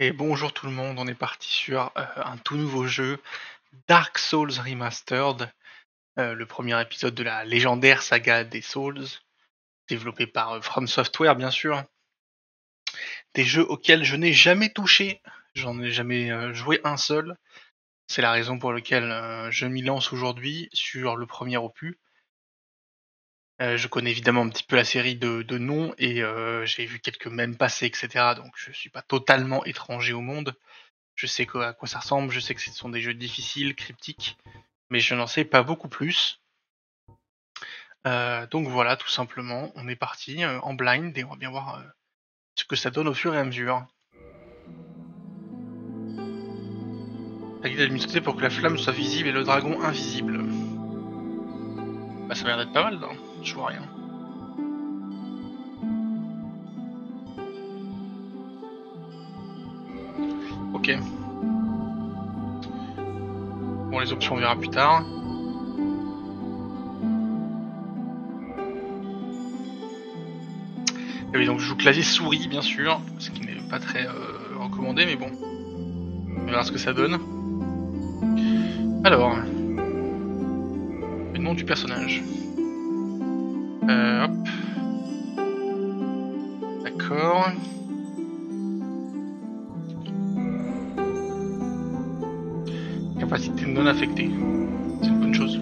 Et bonjour tout le monde, on est parti sur un tout nouveau jeu, Dark Souls Remastered, le premier épisode de la légendaire saga des Souls, développé par From Software bien sûr. Des jeux auxquels je n'ai jamais touché, j'en ai jamais joué un seul. C'est la raison pour laquelle je m'y lance aujourd'hui sur le premier opus. Je connais évidemment un petit peu la série de nom et j'ai vu quelques mèmes passer, etc. Donc je suis pas totalement étranger au monde. Je sais à quoi ça ressemble, je sais que ce sont des jeux difficiles, cryptiques, mais je n'en sais pas beaucoup plus. Donc voilà, tout simplement, on est parti en blind et on va bien voir ce que ça donne au fur et à mesure. La guide administrée pour que la flamme soit visible et le dragon invisible. Bah ça a l'air d'être pas mal, là. Je vois rien. Ok. Bon, les options on verra plus tard. Et oui, donc je joue clavier souris, bien sûr, ce qui n'est pas très recommandé, mais bon. On verra ce que ça donne. Alors, le nom du personnage. Hop. D'accord. Capacité non affectée. C'est une bonne chose.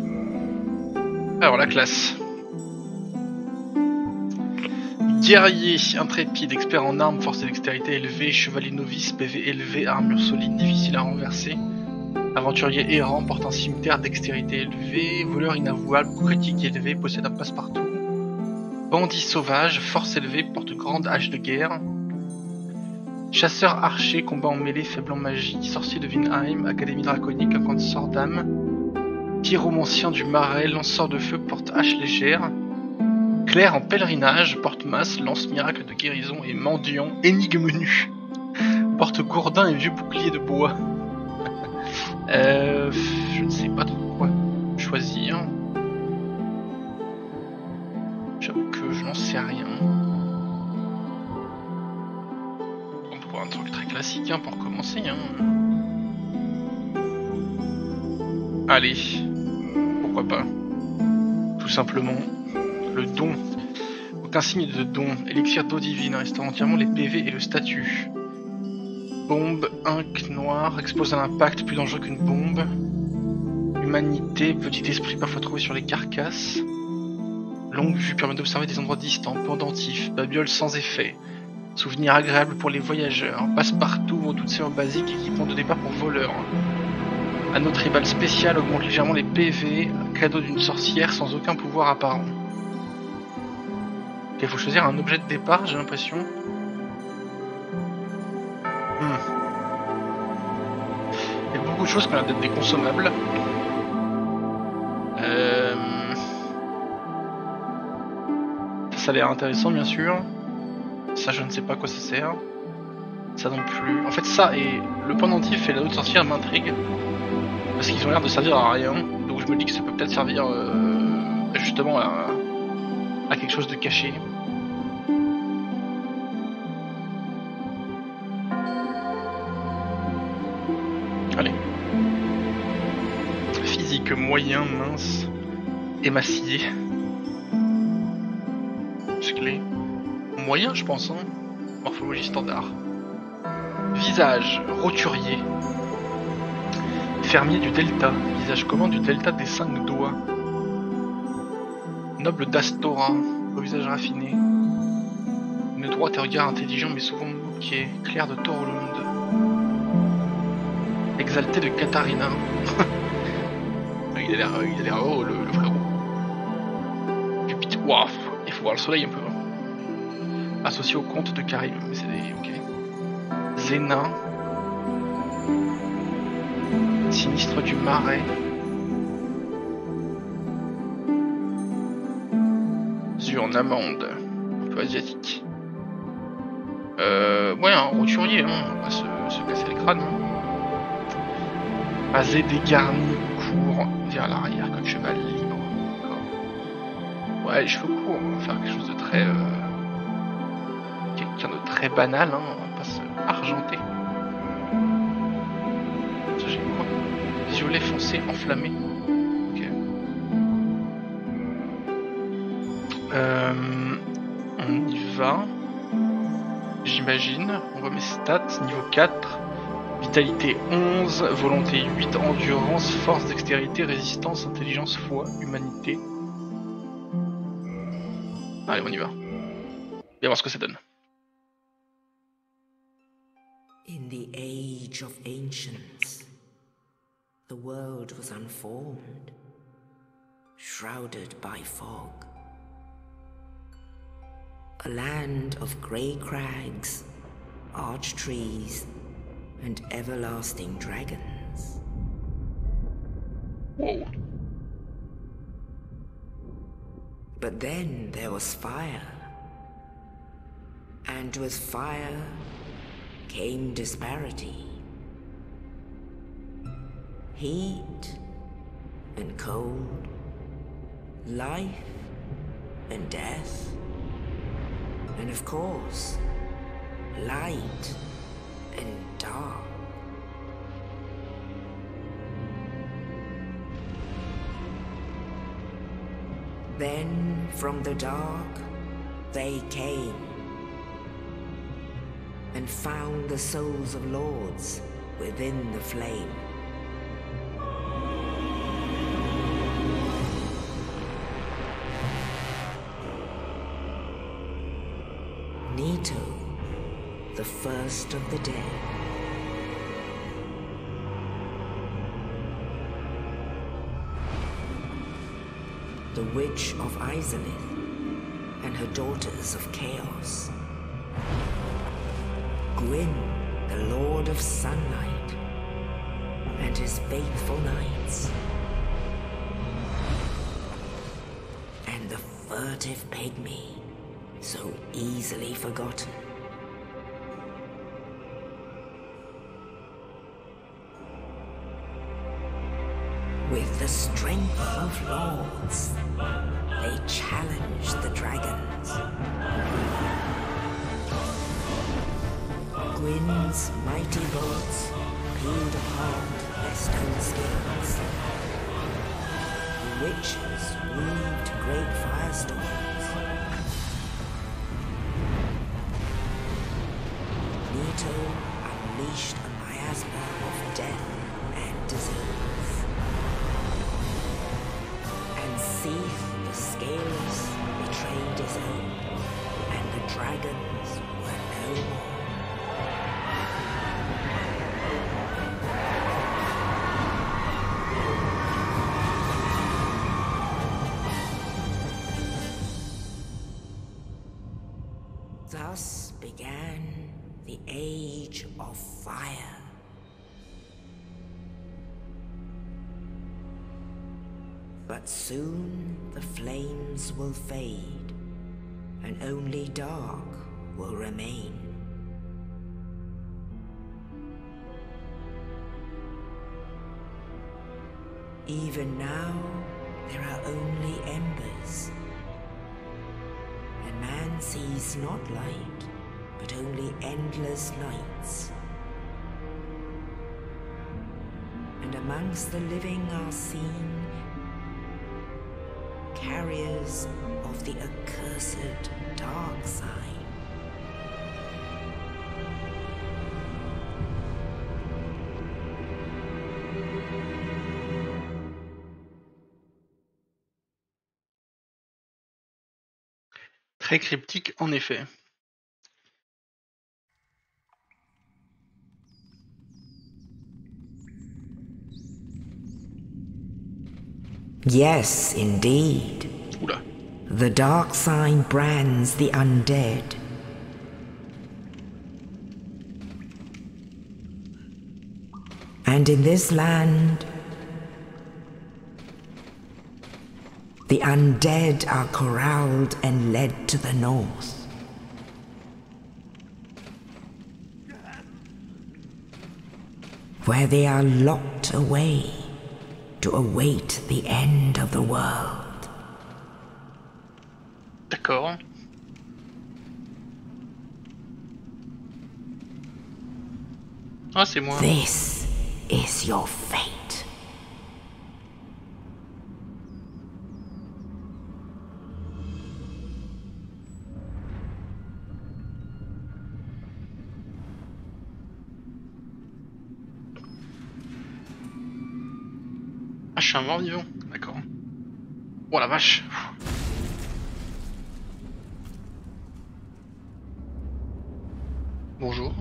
Alors, la classe. Guerrier, intrépide, expert en armes, force et dextérité élevée, chevalier novice, PV élevé, armure solide, difficile à renverser. Aventurier errant, porte un cimetière, dextérité élevée, voleur inavouable, critique élevé, possède un passe-partout. Bandit sauvage, force élevée, porte grande hache de guerre. Chasseur archer, combat en mêlée, faible en magie, sorcier de Vinheim, académie draconique, incandescent d'âme. Pyromancien du marais, lanceur de feu, porte hache légère. Clerc en pèlerinage, porte-masse, lance miracle de guérison et mendiant, énigme nue. Porte gourdin et vieux bouclier de bois. Je ne sais pas trop quoi choisir. J'avoue que je n'en sais rien. On peut prendre un truc très classique hein, pour commencer. Hein. Allez, pourquoi pas. Tout simplement, le don. Aucun signe de don. Élixir d'eau divine, restaurant entièrement les PV et le statut. Bombe, inc noir, expose à l'impact, plus dangereux qu'une bombe. Humanité, petit esprit parfois trouvé sur les carcasses. Longue vue permet d'observer des endroits distants, pendentifs, babiole sans effet. Souvenir agréable pour les voyageurs. Passe-partout, redoute basique, équipement de départ pour voleurs. Anneau tribal spécial augmente légèrement les PV. Cadeau d'une sorcière sans aucun pouvoir apparent. Il faut choisir un objet de départ, j'ai l'impression. Il y a beaucoup de choses qui ont l'air d'être des consommables. Ça a l'air intéressant, bien sûr. Ça, je ne sais pas à quoi ça sert. Ça non plus. En fait, ça et le pendentif et la haute sorcière m'intriguent. Parce qu'ils ont l'air de servir à rien. Donc je me dis que ça peut peut-être servir justement à quelque chose de caché. Allez. Physique moyen, mince, émacié. Musclé. Moyen, je pense, hein. Morphologie standard. Visage, roturier. Fermier du delta. Visage commun du delta des 5 doigts. Noble d'Astora. Au visage raffiné. Une droite et regard intelligent mais souvent moqué. Clair de Torlund. Exalté de Katharina. il a l'air heureux le frérot. Jupiter. Waouh, il faut voir le soleil un peu. Associé au comte de Karim. Mais c'est des. Ok. Zéna. Sinistre du marais. Yeux en amande. Un peu asiatique. Ouais, un roturier, hein. On va se casser le crâne. Hein. Basé dégarni, court vers l'arrière comme cheval libre. D'accord. Ouais, les cheveux courts, on va faire quelque chose de très. Quelqu'un de très banal, hein. On va pas se argenter. violet foncé enflammé. Ok. On y va. J'imagine. On voit mes stats. Niveau 4. Vitalité 11. Volonté 8. Endurance, force, dextérité, résistance, intelligence, foi, humanité. Allez, on y va. Viens voir ce que ça donne. In the age of ancients, the world was unformed, shrouded by fog. A land of grey crags, arch trees, and everlasting dragons. Whoa. But then there was fire. And with fire came disparity. Heat and cold, life and death, and of course, light and dark. Then from the dark they came and found the souls of lords within the flame. Nito, the first of the dead. The Witch of Izalith and her daughters of Chaos. Gwyn, the Lord of Sunlight, and his faithful knights. And the furtive pygmy, so easily forgotten. With the strength of lords, they challenged the dragons. Gwyn's mighty bolts peeled apart their stone skins. The witches weaved great firestorms. Nito unleashed a miasma of death and disease. And Seath the Scaleless betrayed his own, and the dragons were no more. Thus began the Age of Fire. But soon the flames will fade, and only dark will remain. Even now, there are only embers. And man sees not light, but only endless nights. And amongst the living are seen carriers of the accursed dark side. Très cryptique en effet. Yes, indeed. Oula. The dark sign brands the undead. And in this land, the undead are corralled and led to the north. Where they are locked away to await the end of the world. D'accord. Ah, c'est moi. This is your fate. suis un mort-vivant, d'accord. Oh la vache. Bonjour.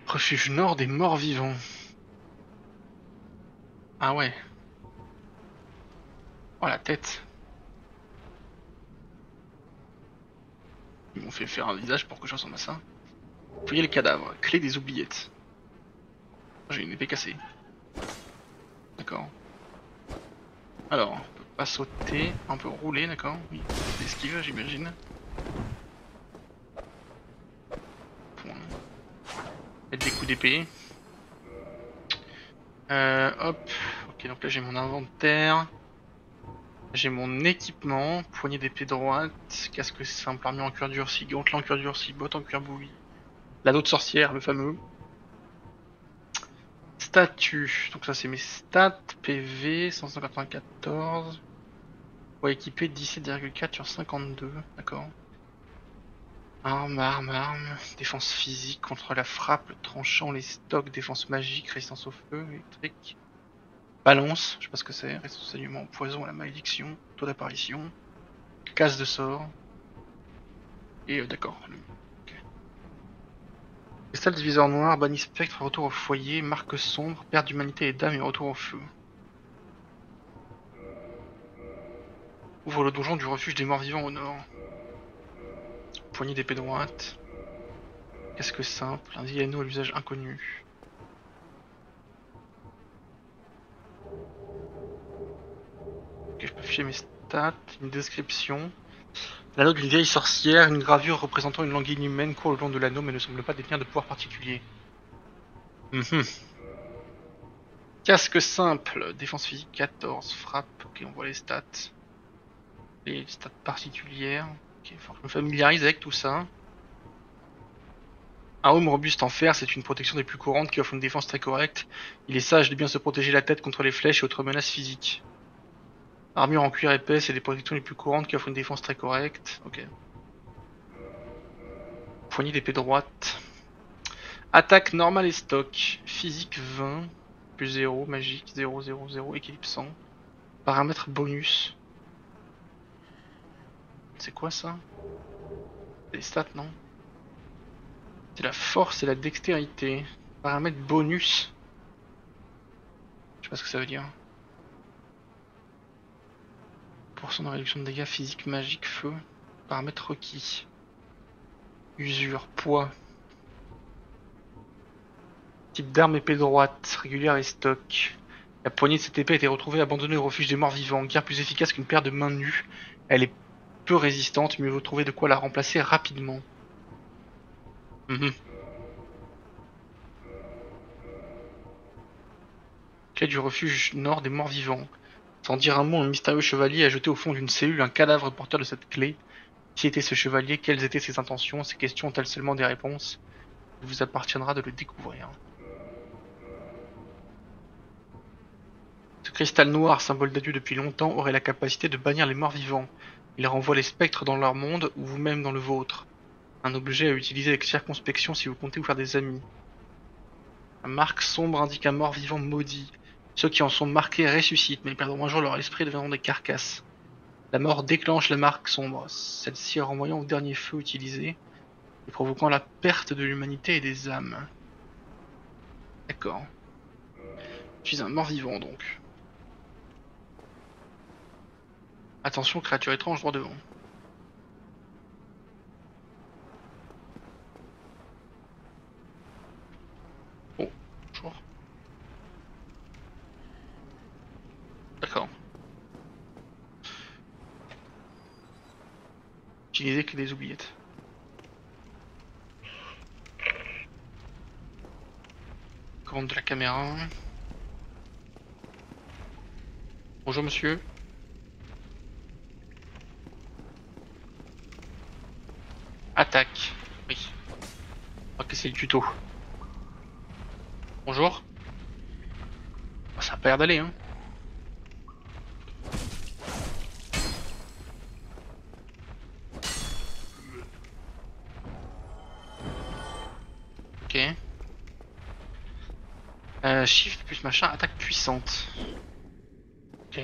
Refuge nord des morts-vivants. Ah ouais. Oh la tête. Ils m'ont fait faire un visage pour que je ressemble à ça. Fouiller les cadavres. Clé des oubliettes. J'ai une épée cassée. D'accord. Alors, on peut pas sauter. On peut rouler, d'accord. Oui. Esquive, j'imagine. Point. Mettre des coups d'épée. Hop. Ok, donc là j'ai mon inventaire. J'ai mon équipement. Poignée d'épée droite. Casque simple, armure en cuir durci. Gantelet en cuir durci. Bottes en cuir bouilli. L'anneau de sorcière, le fameux. Statut. Donc ça c'est mes stats. PV 194. Pour équiper 17,4 sur 52. D'accord. Arme. Défense physique contre la frappe, le tranchant, les stocks, défense magique, résistance au feu, électrique. Balance, je sais pas ce que c'est, résistance au saignement, poison à la malédiction, taux d'apparition, casse de sort. Et d'accord. Okay. Cristal diviseur noir, banni spectre, retour au foyer, marque sombre, perte d'humanité et d'âme et retour au feu. Ouvre le donjon du refuge des morts vivants au nord. Poignée d'épée droite. Casque simple, un diano à l'usage inconnu. Ok, je peux afficher mes stats, une description. L'anneau d'une vieille sorcière, une gravure représentant une langue inhumaine court le long de l'anneau mais ne semble pas détenir de pouvoir particulier. Casque simple, défense physique 14, frappe, ok on voit les stats. Les stats particulières, ok, faut que je me familiarise avec tout ça. Un homme robuste en fer, c'est une protection des plus courantes qui offre une défense très correcte. Il est sage de bien se protéger la tête contre les flèches et autres menaces physiques. Armure en cuir épais, c'est des protections les plus courantes qui offrent une défense très correcte. Ok. Poignée d'épée droite. Attaque normale et stock. Physique 20. Plus 0. Magique 0, 0, 0. Équilibre 100. Paramètres bonus. C'est quoi ça? Les stats, non? C'est la force et la dextérité. Paramètres bonus. Je sais pas ce que ça veut dire. % de réduction de dégâts physiques, magique, feu. Paramètres requis. Usure, poids. Type d'arme épée droite, régulière et stock. La poignée de cette épée a été retrouvée abandonnée au refuge des morts vivants. Guère plus efficace qu'une paire de mains nues. Elle est peu résistante, mieux vaut trouver de quoi la remplacer rapidement. Clé du refuge nord des morts vivants. Sans dire un mot, un mystérieux chevalier a jeté au fond d'une cellule un cadavre porteur de cette clé. Qui était ce chevalier? Quelles étaient ses intentions? Ces questions ont-elles seulement des réponses? Il vous appartiendra de le découvrir. Ce cristal noir, symbole d'adieu depuis longtemps, aurait la capacité de bannir les morts vivants. Il renvoie les spectres dans leur monde ou vous-même dans le vôtre. Un objet à utiliser avec circonspection si vous comptez vous faire des amis. La marque sombre indique un mort vivant maudit. Ceux qui en sont marqués ressuscitent, mais ils perdront un jour leur esprit et deviendront des carcasses. La mort déclenche la marque sombre, celle-ci renvoyant au dernier feu utilisé et provoquant la perte de l'humanité et des âmes. D'accord. Je suis un mort vivant donc. Attention, créature étrange droit devant. Oh, bonjour. D'accord. Utiliser que des oubliettes. Commande de la caméra. Bonjour monsieur. Attaque. Oui. Ok, c'est le tuto. Bonjour. Oh, ça a pas l'air d'aller, hein. Ok. Shift plus machin, attaque puissante. Ok.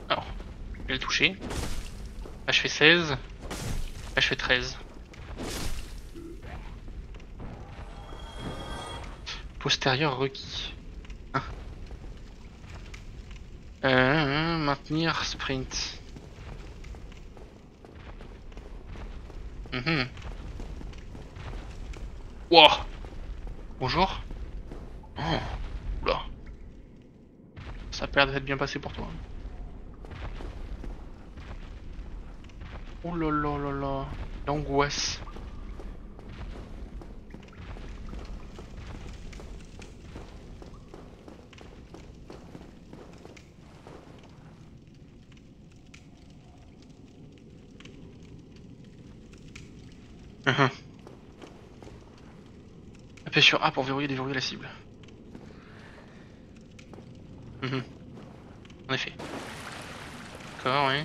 Alors, je vais le toucher. Là je fais 16. Là je fais 13. Postérieur requis. Hein. Maintenir sprint. Wow. Bonjour. Oh. Oula. Ça a l'air d'être bien passé pour toi. Oh là là là là. L'angoisse. Appuyez sur A pour verrouiller et déverrouiller la cible. En effet. D'accord, oui.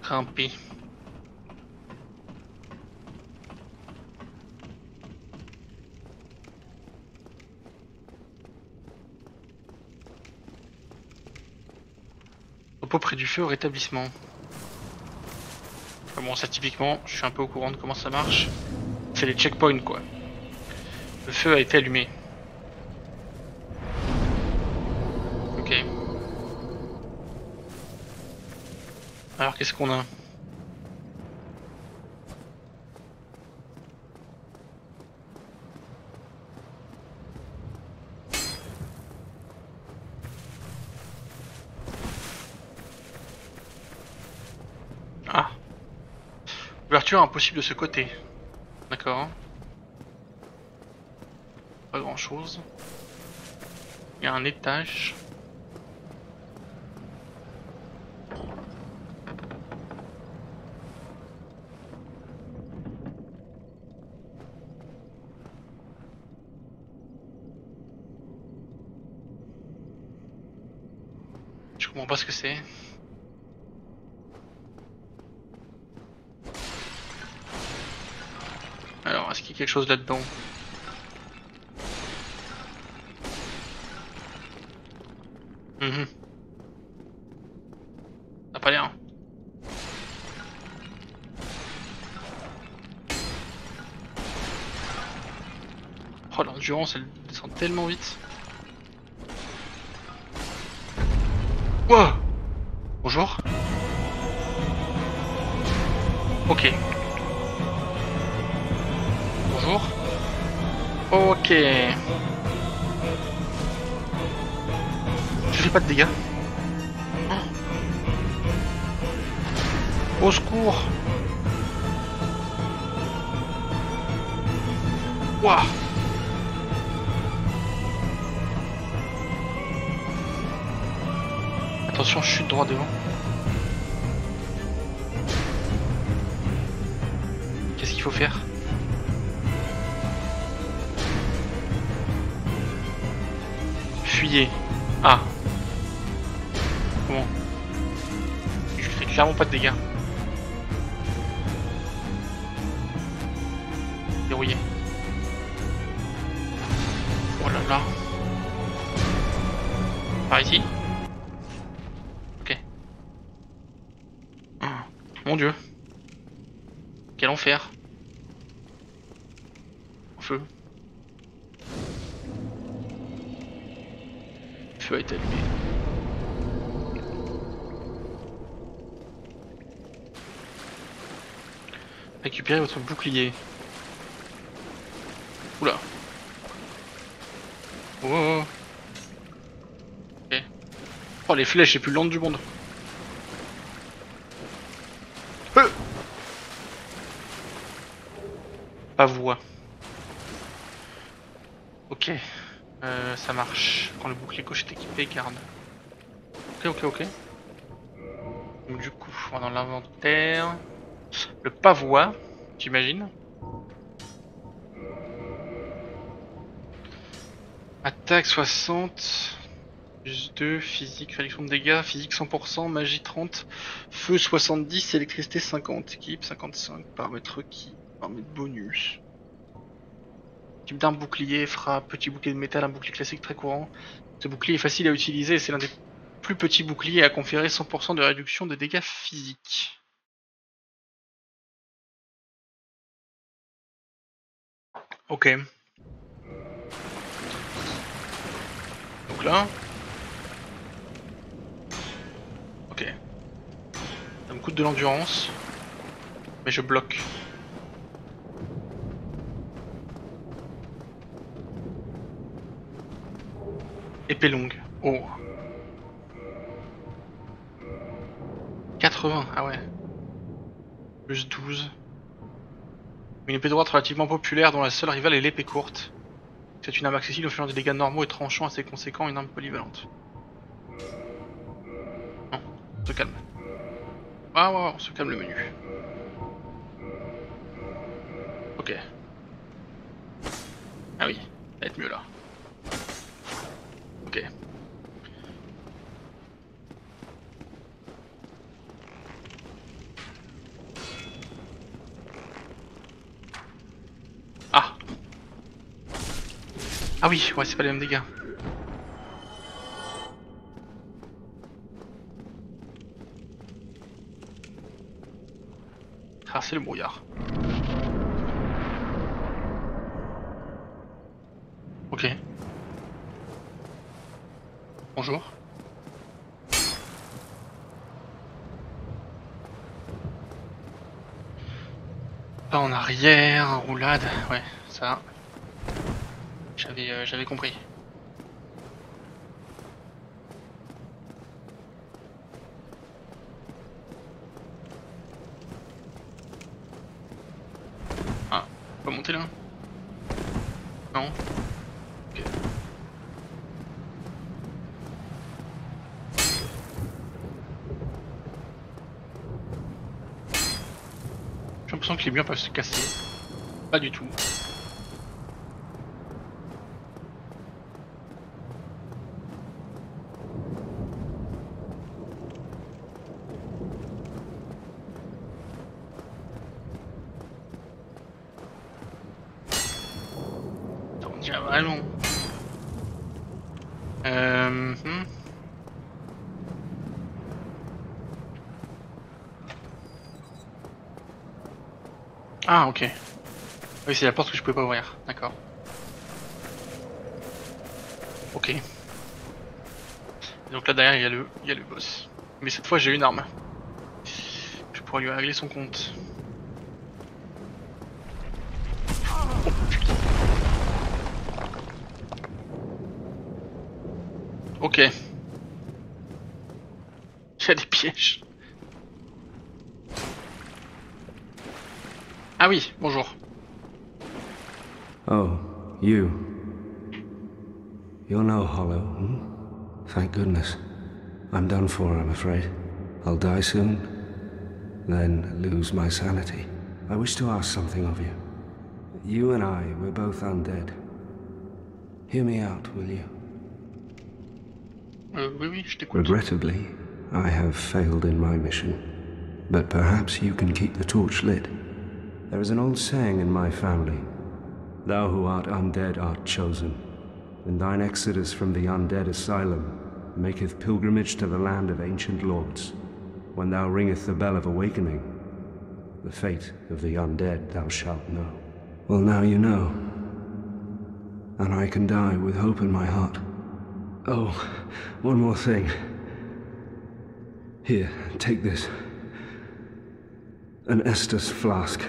Grimper. Repos près du feu au rétablissement. Enfin bon, ça typiquement, je suis un peu au courant de comment ça marche. C'est les checkpoints quoi. Le feu a été allumé. Ok. Alors qu'est-ce qu'on a? Ah. Ouverture impossible de ce côté. D'accord. Pas grand chose. Il y a un étage. Je comprends pas ce que c'est. Alors, est-ce qu'il y a quelque chose là-dedans? Ça a pas l'air. Oh, l'endurance, elle descend tellement vite. Wow! Bonjour. Ok. Bonjour. Ok. Je fais pas de dégâts. Au secours. Ouah. Attention, je chute droit devant. Qu'est-ce qu'il faut faire? Fuyez. Ah. Comment? Je fais clairement pas de dégâts. Verrouillé. Oh là là. Par ici? Ok. Ah, mon dieu. Quel enfer. Au feu. Le feu a été allumé. Récupérez votre bouclier. Oula. Oh, oh, oh. Ok. Oh les flèches les plus lentes du monde. Pas voix. Ok. Ça marche. Quand le bouclier gauche est équipé, garde. Ok. Donc du coup, on va dans l'inventaire. Le pavois, j'imagine. Attaque 60, plus 2, physique, réduction de dégâts, physique 100%, magie 30, feu 70, électricité 50, équipe 55, paramètres requis, paramètres bonus. Type d'arme bouclier, frappe, petit bouclier de métal, un bouclier classique très courant. Ce bouclier est facile à utiliser et c'est l'un des plus petits boucliers à conférer 100% de réduction de dégâts physiques. Ok. Donc là. Ok. Ça me coûte de l'endurance. Mais je bloque. Épée longue. Oh. 80, ah ouais. Plus 12. Une épée droite relativement populaire dont la seule rivale est l'épée courte. C'est une arme accessible faisant des dégâts normaux et tranchants assez conséquents, une arme polyvalente. Non, on se calme. Ah ouais, on se calme le menu. Ok. Ah oui, ça va être mieux là. Ok. Ah. Ah oui, ouais, c'est pas les mêmes dégâts. Traverser le brouillard. Ok. Bonjour. Pas en arrière, roulade, ouais, ça. J'avais compris. Ah, on peut monter là? Non? Ok. J'ai l'impression que les murs peuvent se casser. Pas du tout. Attends, on dirait vraiment. Hmm. Ah, ok. Oui, c'est la porte que je pouvais pas ouvrir. D'accord. Ok. Et donc là derrière il y a le boss. Mais cette fois j'ai une arme. Je pourrais lui régler son compte. Oh putain. Ok. Il y a des pièges. Ah oui, bonjour. Oh, you. You're no hollow, hmm? Thank goodness. I'm done for, I'm afraid. I'll die soon, then lose my sanity. I wish to ask something of you. You and I, we're both undead. Hear me out, will you? Oui, je t'écoute. Regrettably, I have failed in my mission. But perhaps you can keep the torch lit. There is an old saying in my family. Thou who art undead art chosen. And thine exodus from the undead asylum maketh pilgrimage to the land of ancient lords. When thou ringeth the bell of awakening, the fate of the undead thou shalt know. Well, now you know. And I can die with hope in my heart. Oh, one more thing. Here, take this. An Estus flask.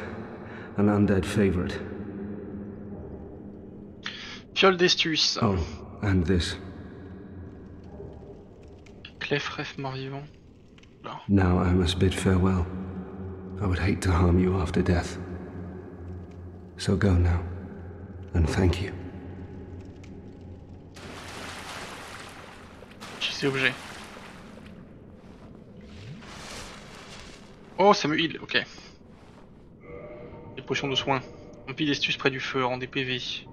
An undead favorite. Fiole d'Estus. Oh, and this. Clef, ref, mort-vivant. Là. Now I must bid farewell. I would hate to harm you after death. So go now, and thank you. J'ai ces objets. Oh, ça me heal, ok. Des potions de soins. Empile d'Estus près du feu, rend des PV.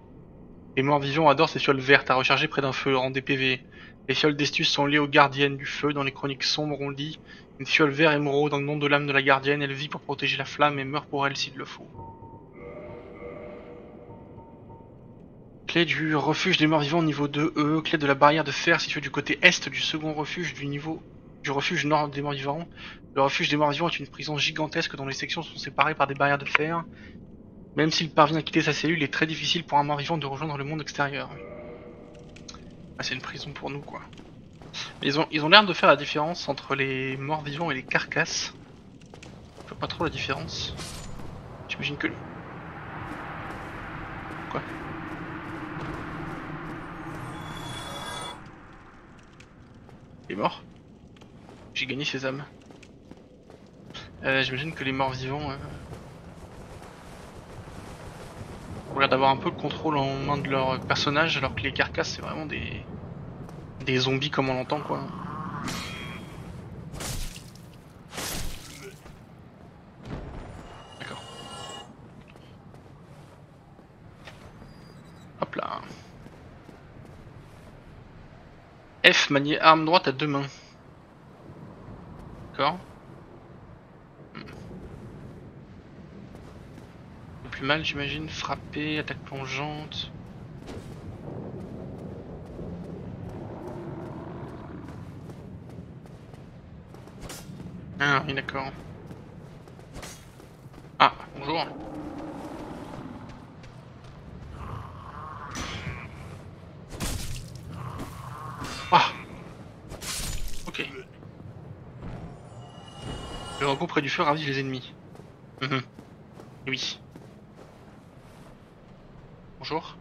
Les morts vivants adorent ces fioles vertes à recharger près d'un feu en DPV. Les fioles d'Estus sont liées aux gardiennes du feu. Dans les chroniques sombres, on lit une fiole vert émeraude dans le nom de l'âme de la gardienne. Elle vit pour protéger la flamme et meurt pour elle s'il le faut. Clé du refuge des morts vivants niveau 2E. Clé de la barrière de fer située du côté est du second refuge du refuge nord des morts vivants. Le refuge des morts vivants est une prison gigantesque dont les sections sont séparées par des barrières de fer. Même s'il parvient à quitter sa cellule, il est très difficile pour un mort vivant de rejoindre le monde extérieur. Ah, c'est une prison pour nous, quoi. Ils ont l'air de faire la différence entre les morts vivants et les carcasses. Je vois pas trop la différence. J'imagine que... Quoi? Il est mort? J'ai gagné ses âmes. J'imagine que les morts vivants... ont l'air d'avoir un peu le contrôle en main de leur personnage, alors que les carcasses c'est vraiment des zombies comme on l'entend, quoi. D'accord. Hop là. F, manier arme droite à deux mains. D'accord. Plus mal, j'imagine. Frapper, attaque plongeante. Ah oui, d'accord. Ah, bonjour. Ah. Ok. Le repos près du feu ravit les ennemis. Oui. Bonjour.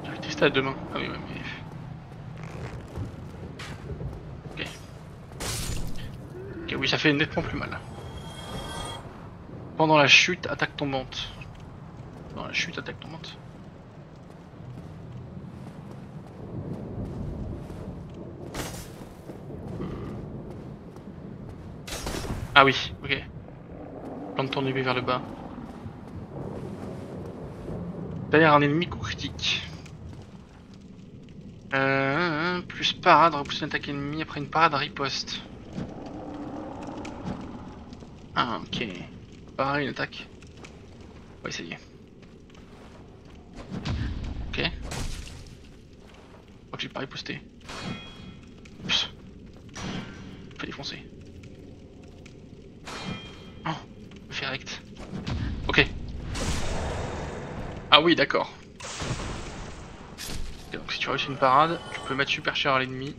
Je vais tester à deux mains. Ah oui, ouais, mais... Ok. Ok, oui, ça fait nettement plus mal. Pendant la chute, attaque tombante. Pendant la chute, attaque tombante. Ah oui, ok. Plante ton épée vers le bas. Derrière un ennemi, coup critique. Plus parade, repousser une attaque ennemie après une parade, riposte. Ah ok. Pareil, une attaque. On va essayer. Ok. Je crois que j'ai pas riposté. Oups. Faut défoncer. Oh, fait rect. Ok. Ah oui, d'accord. Donc si tu réussis une parade, tu peux mettre super cher à l'ennemi.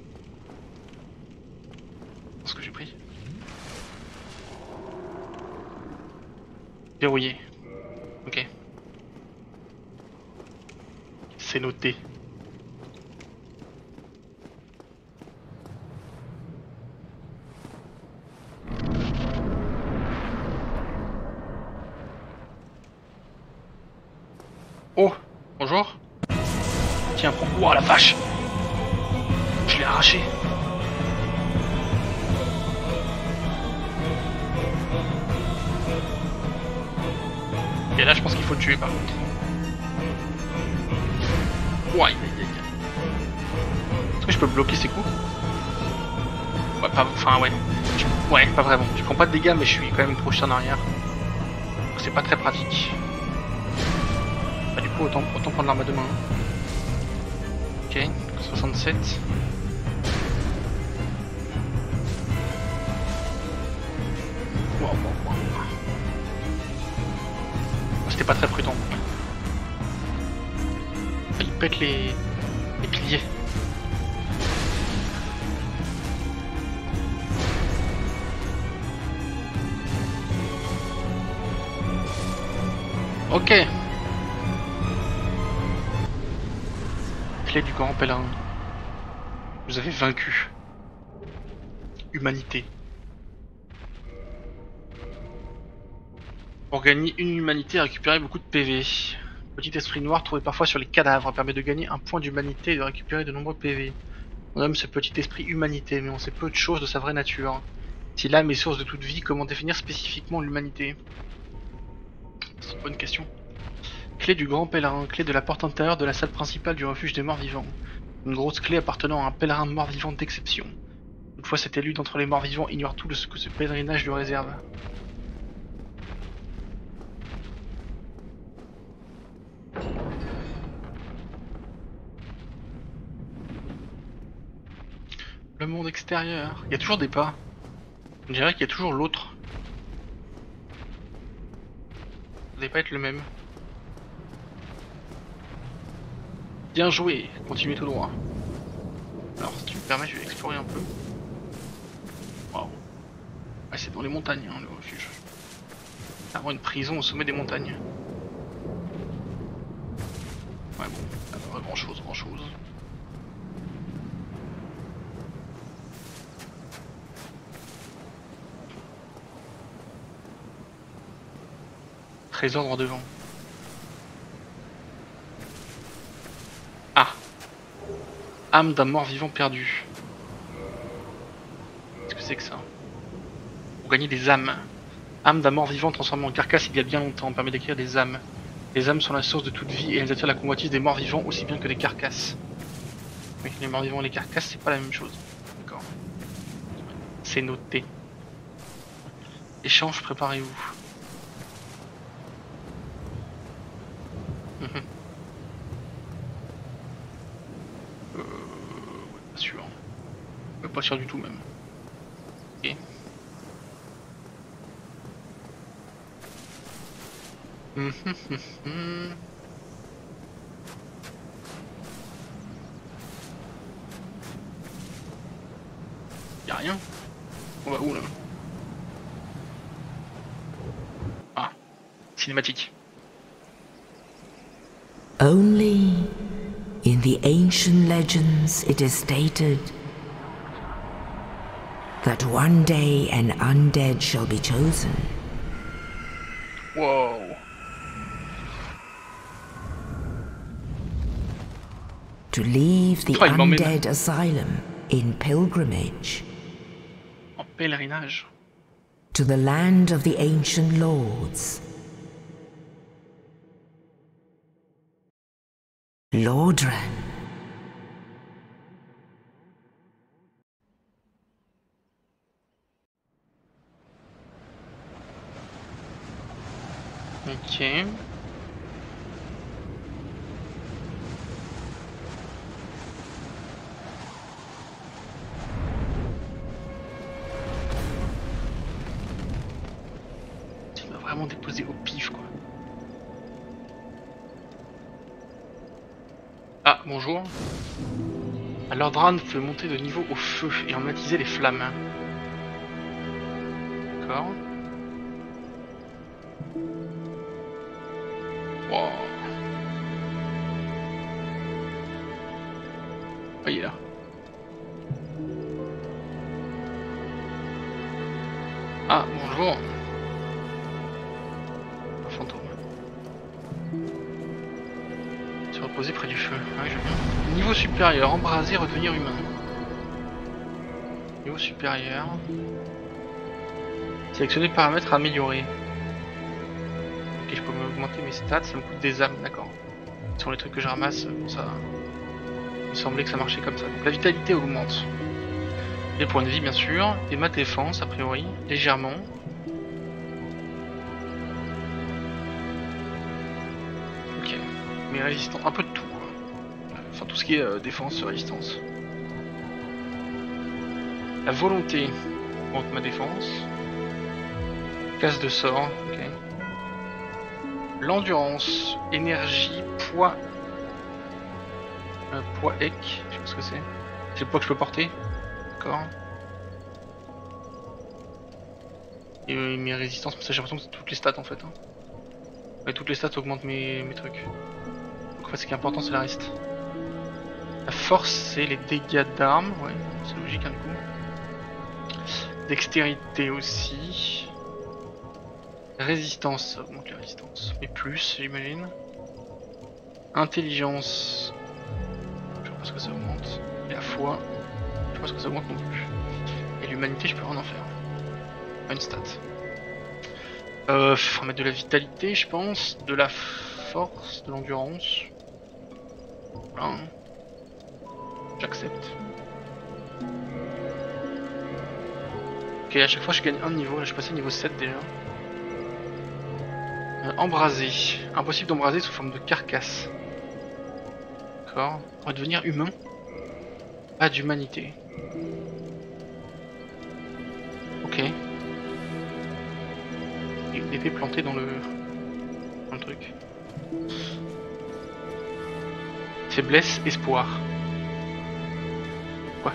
C'est ce que j'ai pris. Verrouillé. Ok. C'est noté. Oh, bonjour. Tiens, prends. Ouah, la vache. Je l'ai arraché. Et là, je pense qu'il faut le tuer par contre. Ouah, est-ce que je peux bloquer ses coups? Ouais, pas... Enfin, ouais. Ouais, pas vraiment. Je prends pas de dégâts, mais je suis quand même projeté en arrière. Donc c'est pas très pratique. Bah, du coup, autant prendre l'arme à deux mains. Ok, 67. Wow. C'était pas très prudent. Il pète les piliers. Ok. Clé du grand pèlerin. Vous avez vaincu. Humanité. Pour gagner une humanité, récupérer beaucoup de PV. Petit esprit noir trouvé parfois sur les cadavres permet de gagner un point d'humanité et de récupérer de nombreux PV. On nomme ce petit esprit humanité, mais on sait peu de choses de sa vraie nature. Si l'âme est source de toute vie, comment définir spécifiquement l'humanité? C'est une bonne question. Clé du grand pèlerin, clé de la porte intérieure de la salle principale du refuge des morts vivants. Une grosse clé appartenant à un pèlerin mort-vivant d'exception. Toutefois, cet élu d'entre les morts vivants ignore tout de ce que ce pèlerinage lui réserve. Le monde extérieur. Il y a toujours des pas. On dirait qu'il y a toujours l'autre. Ça devait pas être le même. Bien joué, continuez tout droit. Alors, si tu me permets, je vais explorer un peu. Waouh. Ah, c'est dans les montagnes, hein, le refuge. C'est vraiment une prison au sommet des montagnes. Ouais, bon, pas grand chose. Trésor droit devant. Ah. Âme d'un mort vivant perdu. Qu'est-ce que c'est que ça? Pour gagner des âmes. Âme d'un mort vivant transformée en carcasse il y a bien longtemps, permet d'écrire des âmes. Les âmes sont la source de toute vie et elles attirent la convoitise des morts vivants aussi bien que des carcasses. Mais les morts vivants et les carcasses, c'est pas la même chose. D'accord. C'est noté. Échange, préparez-vous. Pas sûr. Pas sûr du tout même. Ok. Y'a rien. On va où là? Ah, cinématique. Only in the ancient legends it is stated that one day an undead shall be chosen. Wow. To leave the Oh, il m'emmène. undead asylum in pilgrimage En pèlerinage. to the land of the ancient lords. Lordran. Ok. Tu m'as vraiment déposé au pif quoi. Ah, bonjour. Alors Dran peut monter de niveau au feu et en matiser les flammes. D'accord. Wow. Oh, il est là. Ah, bonjour. Un fantôme. Se reposer près du feu. Ouais, je veux bien. Niveau supérieur, embraser, redevenir humain. Niveau supérieur. Sélectionner paramètres améliorés. Ok, je peux augmenter mes stats, ça me coûte des âmes, d'accord. Ce sont les trucs que je ramasse pour ça. Il semblait que ça marchait comme ça. Donc la vitalité augmente. Les points de vie bien sûr. Et ma défense a priori, légèrement. Ok. Mais résistant, un peu de tout. Enfin tout ce qui est défense, résistance. La volonté augmente ma défense. Casse de sort, ok. L'endurance, énergie, poids. Poids EC, je sais pas ce que c'est. C'est le poids que je peux porter. D'accord. Et mes résistances, ça j'ai l'impression que c'est toutes les stats en fait. Hein. Ouais, toutes les stats augmentent mes trucs. Donc en fait ce qui est important c'est la reste. La force c'est les dégâts d'armes, ouais, c'est logique un coup. Dextérité aussi. Résistance, ça augmente la résistance. Mais plus j'imagine. Intelligence. Je sais pas ce que ça augmente. Et la foi. Je sais pas ce que ça augmente non plus. Et l'humanité je peux rien en faire. Pas une stat. Faut mettre de la vitalité, je pense, de la force, de l'endurance. Voilà. J'accepte. Ok, à chaque fois je gagne un niveau, là je suis passé niveau 7 déjà. Embrasé. Impossible d'embraser sous forme de carcasse. D'accord. On va devenir humain. Ah, d'humanité. Ok. Et une épée plantée dans le truc. Faiblesse, espoir. Quoi?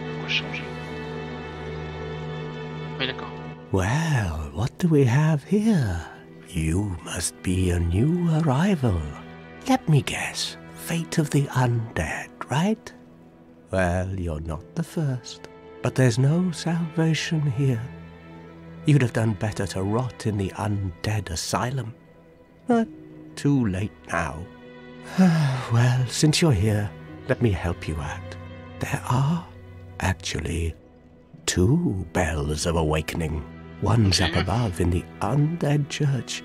Pourquoi changer? Oui, d'accord. Well, what do we have here? You must be a new arrival. Let me guess. Fate of the undead, right? Well, you're not the first. But there's no salvation here. You'd have done better to rot in the undead asylum. But too late now. Well, since you're here, let me help you out. There are, actually, 2 bells of awakening. One's up above in the undead church.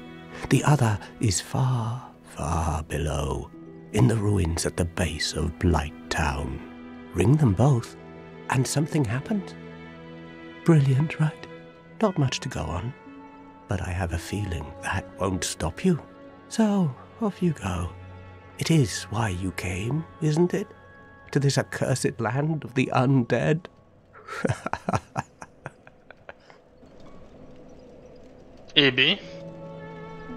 The other is far, far below, in the ruins at the base of Blight Town. Ring them both, and something happens. Brilliant, right? Not much to go on, but I have a feeling that won't stop you. So, off you go. It is why you came, isn't it? To this accursed land of the undead? Eh B.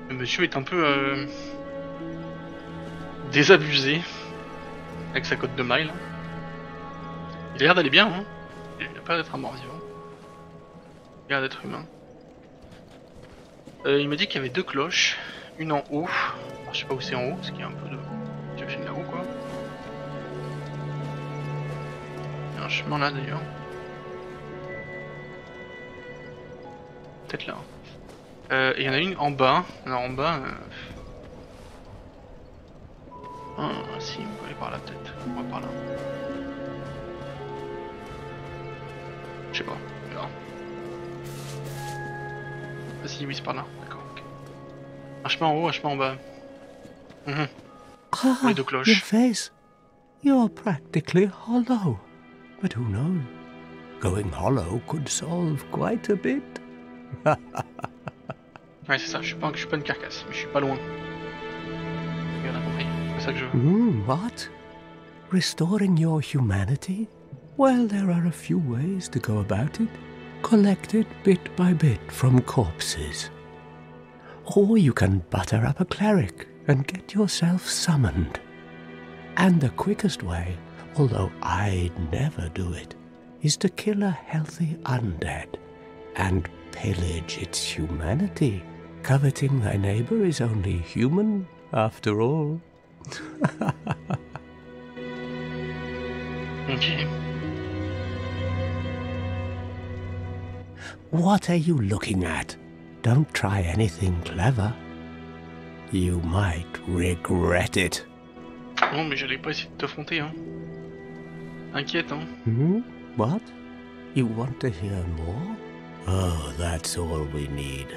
Le monsieur est un peu désabusé avec sa cote de maille. Il a l'air d'aller bien, hein. Il a pas l'air d'être un mort-vivant. Il a l'air d'être humain. Il m'a dit qu'il y avait 2 cloches, une en haut. Alors, je sais pas où c'est en haut, parce qu'il y a un peu de... J'imagine là-haut quoi. Il y a un chemin là d'ailleurs. Peut-être là. Et il y en a une en bas. Alors en bas... Ah si, on peut aller par là peut-être. On va par là. Je sais pas, on verra. Ah si, oui c'est par là, d'accord, ok. Un chemin en haut, un chemin en bas. Ah, Les 2 cloches. your face. You're practically hollow. But who knows? Going hollow could solve quite a bit. Ouais c'est ça, je suis pas une carcasse, mais je suis pas loin. On a compris, c'est ça que je veux. What? Restoring your humanity? Well, there are a few ways to go about it. Collected bit by bit from corpses. Or you can butter up a cleric and get yourself summoned. And the quickest way, although I'd never do it, is to kill a healthy undead and pillage its humanity. Coveting thy neighbor is only human, after all. Ok. What are you looking at? Don't try anything clever. You might regret it. Non mais j'allais pas essayer de t'affronter hein. Inquiète hein. What? You want to hear more? Oh, that's all we need.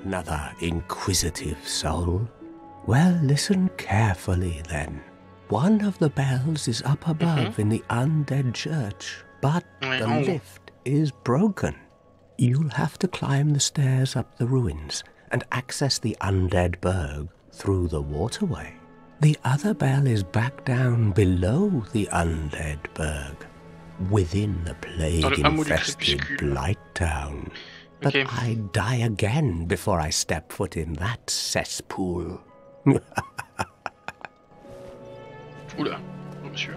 Another inquisitive soul. Well, listen carefully then. One of the bells is up above in the undead church, but the lift is broken. You'll have to climb the stairs up the ruins and access the undead burg through the waterway. The other bell is back down below the undead burg, within the plague-infested Blight Town. But I'd die again before I step foot in that cesspool. Oula, oh, monsieur.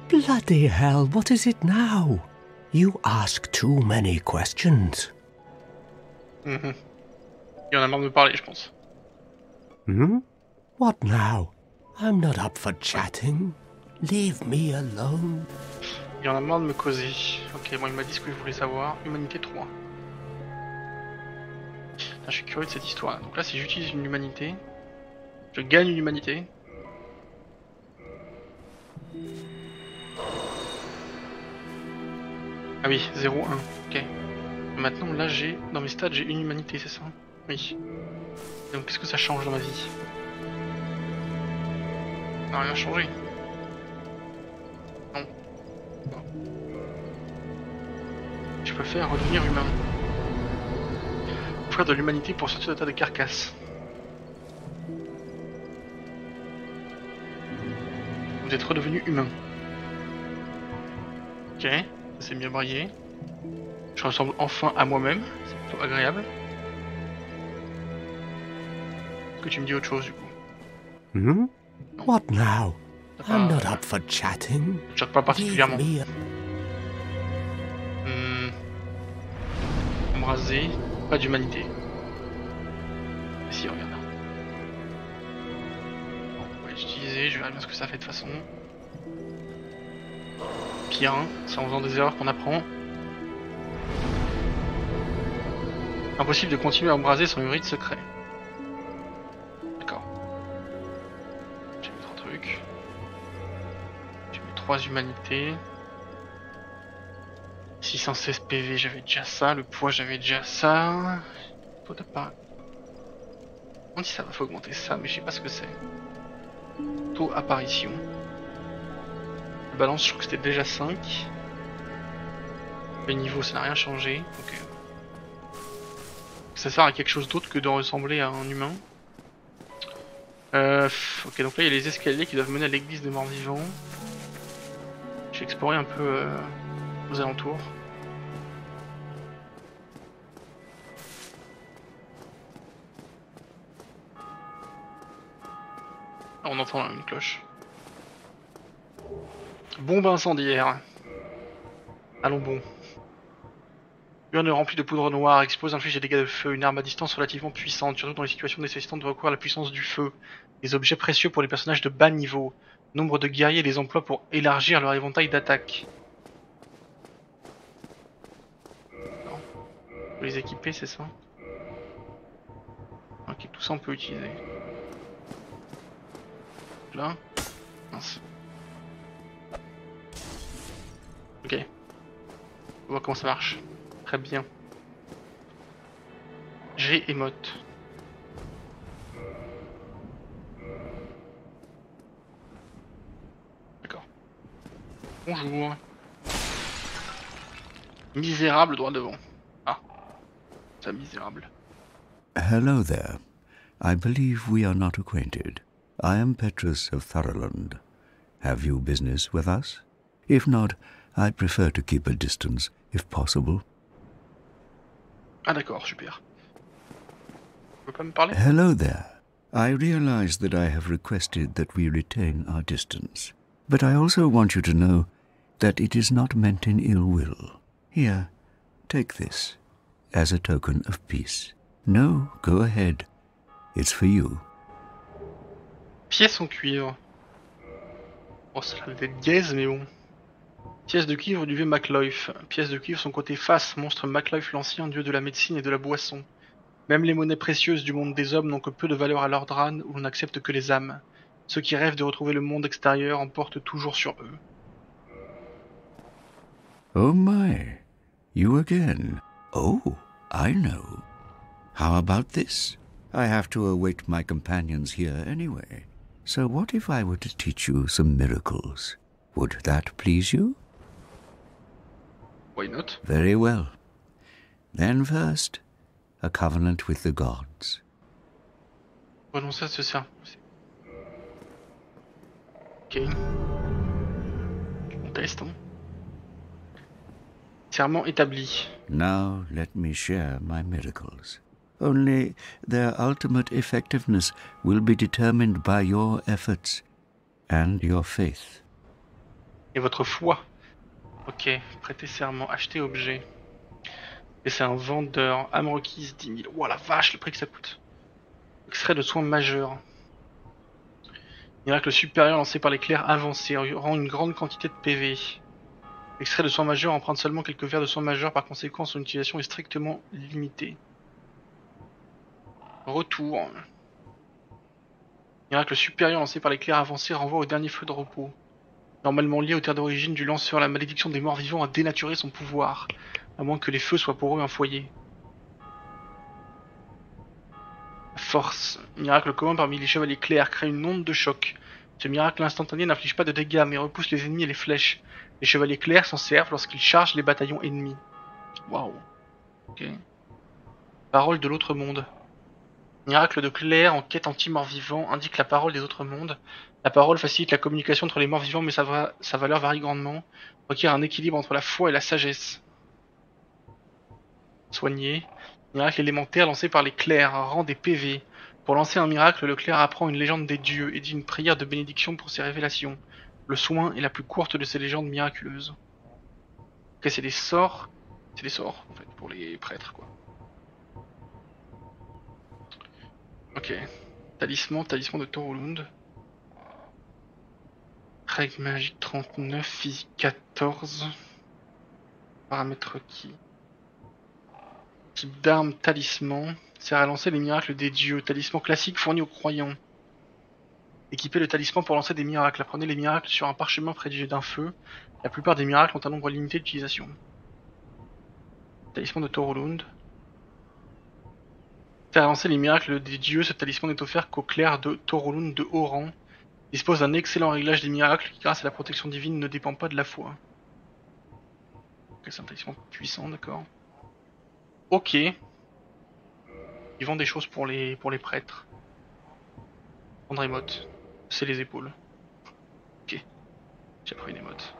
Bloody hell, what is it now? You ask too many questions. Il y en a marre de me parler, je pense. What now? I'm not up for chatting. Leave me alone. Il y en a marre de me causer. Ok, bon, il m'a dit ce que je voulais savoir. Humanité 3. Putain, je suis curieux de cette histoire. Donc là, si j'utilise une humanité, je gagne une humanité. Ah oui, 0, 1, ok. Maintenant là j'ai, dans mes stats j'ai une humanité, c'est ça? Oui. Et donc qu'est-ce que ça change dans ma vie? Ça n'a rien changé. Non. Non. Je préfère redevenir humain. Offrir de l'humanité pour sortir de tas de carcasses. Vous êtes redevenu humain. Ok, ça c'est bien brillé. Je ressemble enfin à moi-même, c'est plutôt agréable. Est-ce que tu me dis autre chose du coup? Hmm? What now? T'as I'm pas- not up for chatting. Je chatte pas Give particulièrement. me a... Embrasé, pas d'humanité. Mais si, regarde. Bon, on va l'utiliser, je verrai bien ce que ça fait de toute façon. Pire, hein, c'est en faisant des erreurs qu'on apprend. Impossible de continuer à embraser sans rite secret. D'accord. Je vais mettre un truc. Je mets 3 humanités. 616 PV, j'avais déjà ça. Le poids, j'avais déjà ça. Faut pas. On dit ça va, faut augmenter ça, mais je sais pas ce que c'est. Taux apparition. La balance, je crois que c'était déjà 5. Le niveau, ça n'a rien changé. Ok. Ça sert à quelque chose d'autre que de ressembler à un humain. Ok, donc là il y a les escaliers qui doivent mener à l'église des morts vivants. J'ai exploré un peu aux alentours. Ah, on entend là une cloche. Bombe incendiaire. Allons bon. Urne remplie de poudre noire, explose, inflige des dégâts de feu, une arme à distance relativement puissante, surtout dans les situations nécessitant de recourir à la puissance du feu. Des objets précieux pour les personnages de bas niveau. Nombre de guerriers les emploient pour élargir leur éventail d'attaque. Faut les équiper, c'est ça? Ok, tout ça on peut utiliser. Là. Mince. Ok. On voit comment ça marche. Très bien. G émote. D'accord. Bonjour. Misérable droit devant. Ah. Ça misérable. Hello there. I believe we are not acquainted. I am Petrus of Thoroland. Have you business with us? If not, I prefer to keep a distance, if possible. Ah d'accord, super. Tu peux pas me parler? Hello there. I realize that I have requested that we retain our distance, but I also want you to know that it is not meant in ill will. Here, take this, as a token of peace. No, go ahead. It's for you. Pièce en cuivre. Oh, ça a des dièse, mais bon. Pièce de cuivre du vieux Macloif. Pièce de cuivre, son côté face, monstre Macloif l'ancien, dieu de la médecine et de la boisson. Même les monnaies précieuses du monde des hommes n'ont que peu de valeur à Lordran, où l'on n'accepte que les âmes. Ceux qui rêvent de retrouver le monde extérieur en portent toujours sur eux. Oh my, you again. Oh, I know. How about this? I have to await my companions here anyway. So what if I were to teach you some miracles? Would that please you? Why not? Very well. Then first, a covenant with the gods. Renoncer à ce serment. Ok. On teste, hein. Serment établi. Now let me share my miracles. Only their ultimate effectiveness will be determined by your efforts and your faith. Et votre foi. Ok, prêter serment, acheter objet. Et c'est un vendeur. Âme requise 10 000. Ouah la vache, le prix que ça coûte. Extrait de soins majeurs. Miracle supérieur lancé par l'éclair avancé rend une grande quantité de PV. Extrait de soins majeurs emprunte seulement quelques verres de soins majeurs, par conséquent son utilisation est strictement limitée. Retour. Miracle supérieur lancé par l'éclair avancé renvoie au dernier feu de repos. Normalement lié aux terres d'origine du lanceur, la malédiction des morts vivants a dénaturé son pouvoir, à moins que les feux soient pour eux un foyer. Force. Miracle commun parmi les chevaliers clairs crée une onde de choc. Ce miracle instantané n'inflige pas de dégâts mais repousse les ennemis et les flèches. Les chevaliers clairs s'en servent lorsqu'ils chargent les bataillons ennemis. Waouh. Ok. Parole de l'autre monde. Miracle de clair en quête anti-mort vivant indique la parole des autres mondes. La parole facilite la communication entre les morts vivants mais sa valeur varie grandement. Requiert un équilibre entre la foi et la sagesse. Soigné. Miracle élémentaire lancé par les clercs, rang des PV. Pour lancer un miracle, le clerc apprend une légende des dieux et dit une prière de bénédiction pour ses révélations. Le soin est la plus courte de ces légendes miraculeuses. Ok, c'est des sorts. C'est des sorts, en fait, pour les prêtres, quoi. Ok. Talisman de Torulund. Règle magique 39, physique 14. Paramètres requis. Type d'arme, talisman. Sert à lancer les miracles des dieux. Talisman classique fourni aux croyants. Équipez le talisman pour lancer des miracles. Apprenez les miracles sur un parchemin près d'un feu. La plupart des miracles ont un nombre limité d'utilisation. Talisman de Torulund. Sert à lancer les miracles des dieux. Ce talisman n'est offert qu'aux clercs de Torulund de haut rang. Dispose d'un excellent réglage des miracles qui, grâce à la protection divine, ne dépend pas de la foi. Ok, c'est un talisman puissant, d'accord. Ok. Ils vendent des choses pour les prêtres. Prendre émote. C'est les épaules. Ok. J'ai appris une émote.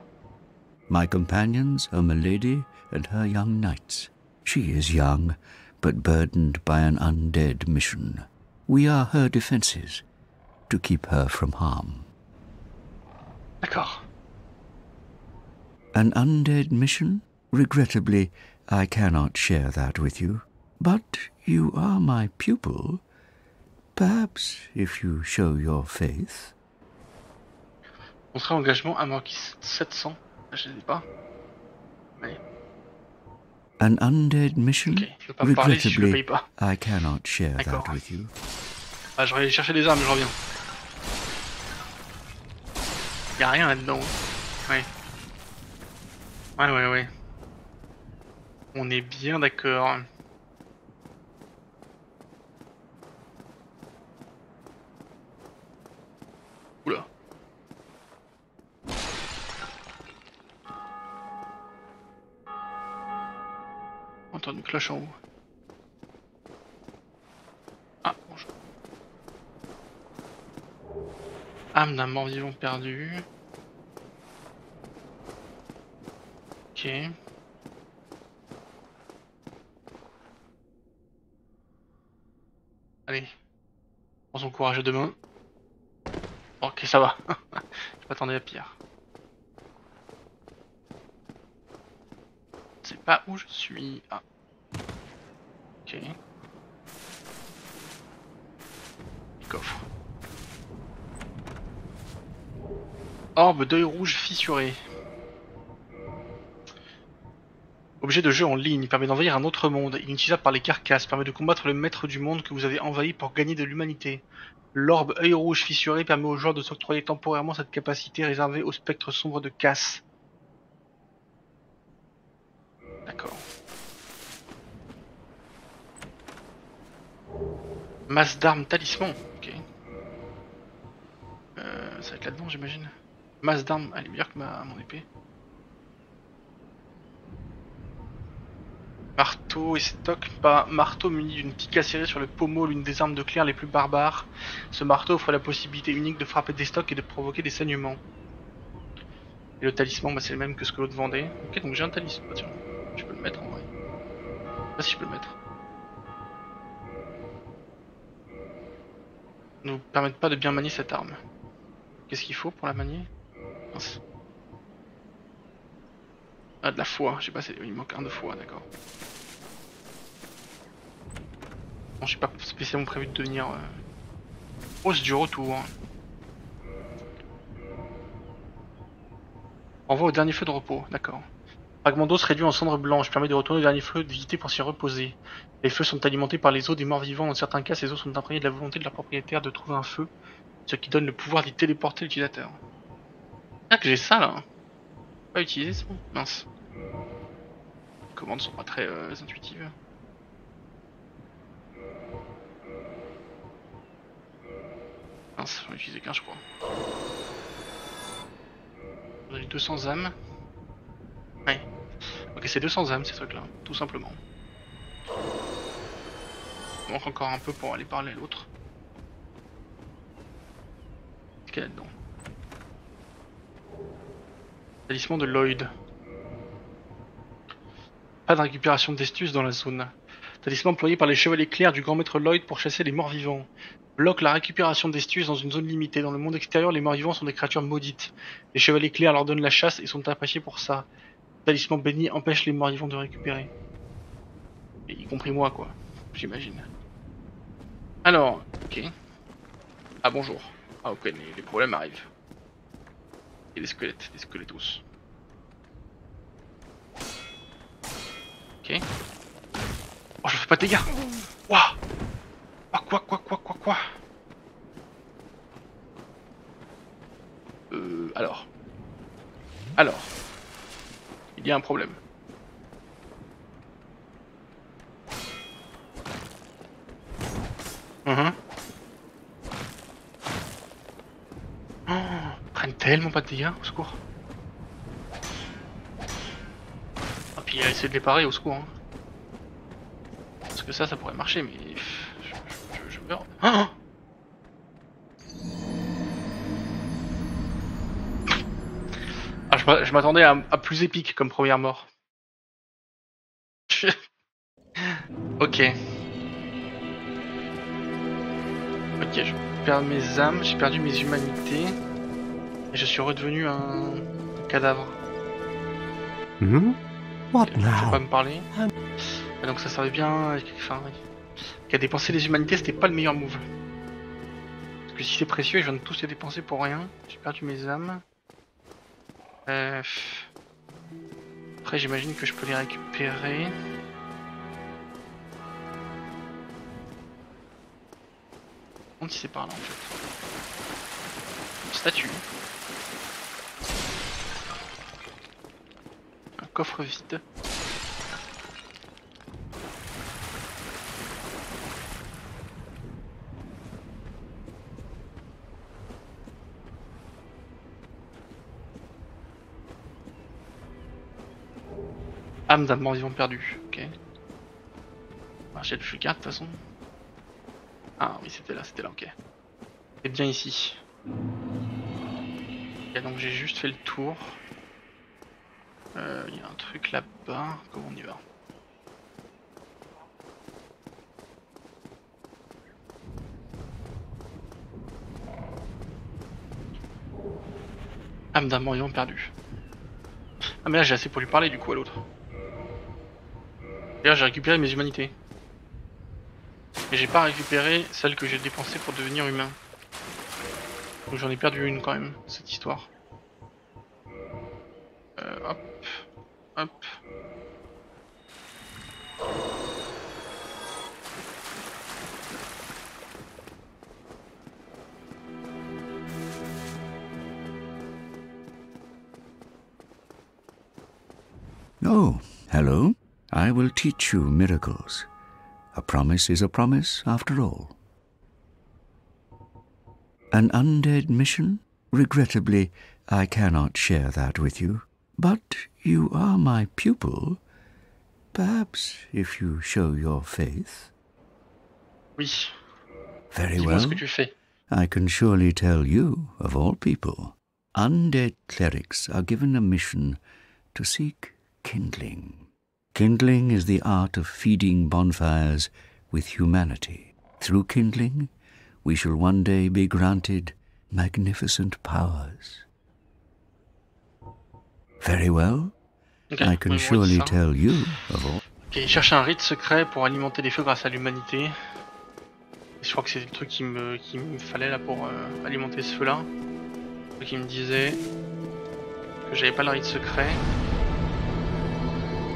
My companions are Milady and her young knights. She is young, but burdened by an undead mission. We are her defenses, to keep her from harm. D'accord. An undead mission? Regrettably, I cannot share that with you. But you are my pupil. Perhaps if you show your faith. Contrat engagement à marquis 700. Je ne sais pas. Ouais. An undead mission? Ok, je veux pas me parler si je le paye pas. I cannot share that with you. Ah, j'aurais allé chercher des armes, je reviens. Y'a rien là-dedans. Ouais. Ouais. On est bien d'accord. Oula. On entend une cloche en haut. Ah, bonjour. Âme d'un mort-vivant perdu. Ok. Allez. Prends son courage demain. Ok, ça va. Je m'attendais à pire. Je sais pas où je suis. Ah. Ok. Coffre. Orbe d'œil rouge fissuré. Objet de jeu en ligne, permet d'envahir un autre monde, inutilisable par les carcasses, permet de combattre le maître du monde que vous avez envahi pour gagner de l'humanité. L'orbe œil rouge fissuré permet aux joueurs de s'octroyer temporairement cette capacité réservée au spectre sombre de Cass. D'accord. Masse d'armes talisman, ok. Ça va être là-dedans j'imagine. Masse d'armes, elle est meilleure que mon épée. Marteau et stock, pas marteau muni d'une pique acérée sur le pommeau, l'une des armes de clerc les plus barbares. Ce marteau offre la possibilité unique de frapper des stocks et de provoquer des saignements. Et le talisman, bah, c'est le même que ce que l'autre vendait. Ok, donc j'ai un talisman, bah, tiens, je peux le mettre en vrai. Je sais pas si je peux le mettre. Ne vous permettent pas de bien manier cette arme. Qu'est-ce qu'il faut pour la manier? Mince. Ah, de la foi, je sais pas, il manque un de foi, d'accord. Bon, j'ai pas spécialement prévu de devenir... Oh, c'est du retour. Envoie au dernier feu de repos, d'accord. Fragment d'os réduit en cendres blanches, permet de retourner au dernier feu de visiter pour s'y reposer. Les feux sont alimentés par les os des morts vivants, dans certains cas ces os sont imprégnés de la volonté de leur propriétaire de trouver un feu, ce qui donne le pouvoir d'y téléporter l'utilisateur. Ah, que j'ai ça là. Pas utilisé ça. Mince. Les commandes sont pas très intuitives. Mince, j'en ai utilisé qu'un je crois. On a eu 200 âmes. Ouais. Ok, c'est 200 âmes ces trucs là, tout simplement. Il manque encore un peu pour aller parler à l'autre. Qu'est-ce qu'il y a là-dedans? Talisman de Lloyd. Pas de récupération d'estus dans la zone. Talisman employé par les chevaliers clairs du grand maître Lloyd pour chasser les morts vivants. Bloque la récupération d'estus dans une zone limitée. Dans le monde extérieur, les morts vivants sont des créatures maudites. Les chevaliers clairs leur donnent la chasse et sont appréciés pour ça. Talisman béni empêche les morts vivants de récupérer. Et y compris moi quoi, j'imagine. Alors, ok. Ah bonjour. Ah ok, les problèmes arrivent. Et les squelettes, les squelettos. Ok. Oh, je fais pas de dégâts. Wouah. Ah, quoi. Alors. Il y a un problème. Oh, prennent tellement pas de dégâts, au secours. Ah, puis il a essayé de les parer, au secours. Hein. Parce que ça pourrait marcher, mais je meurs. Oh, ah, je m'attendais à plus épique comme première mort. Ok. Ok, je perds mes âmes, j'ai perdu mes humanités. Et je suis redevenu un cadavre. What Je peux pas now? me parler. Et donc ça servait bien. Enfin, qu'à dépenser les humanités, c'était pas le meilleur move. Parce que si c'est précieux, je viens de tous les dépenser pour rien. J'ai perdu mes âmes. Après, j'imagine que je peux les récupérer. Je me demande si c'est par là en fait. Une statue. Un coffre vide. Âme d'un mort vivant perdu, ok. Ah, j'ai le carte de toute façon. Ah oui, c'était là, ok. C'est bien ici. Et donc j'ai juste fait le tour. Il y a un truc là-bas, comment on y va? Âme d'un mort vivant perdu. Ah mais là j'ai assez pour lui parler du coup à l'autre. D'ailleurs j'ai récupéré mes humanités. Mais j'ai pas récupéré celles que j'ai dépensées pour devenir humain. Donc j'en ai perdu une quand même, cette histoire. Hop. Oh, hello. I will teach you miracles. A promise is a promise, after all. An undead mission? Regrettably, I cannot share that with you. But you are my pupil. Perhaps if you show your faith. Oui. Very Dis-moi well. ce que tu fais. I can surely tell you, of all people, undead clerics are given a mission to seek kindling. Kindling is the art of feeding bonfires with humanity. Through kindling, we shall one day be granted magnificent powers. Very well. Okay, I can surely tell you of all. Ok, il cherche un rite secret pour alimenter les feux grâce à l'humanité. Je crois que c'est le truc qu'il me fallait là pour alimenter ce feu-là. Donc il me disait que j'avais pas le rite secret.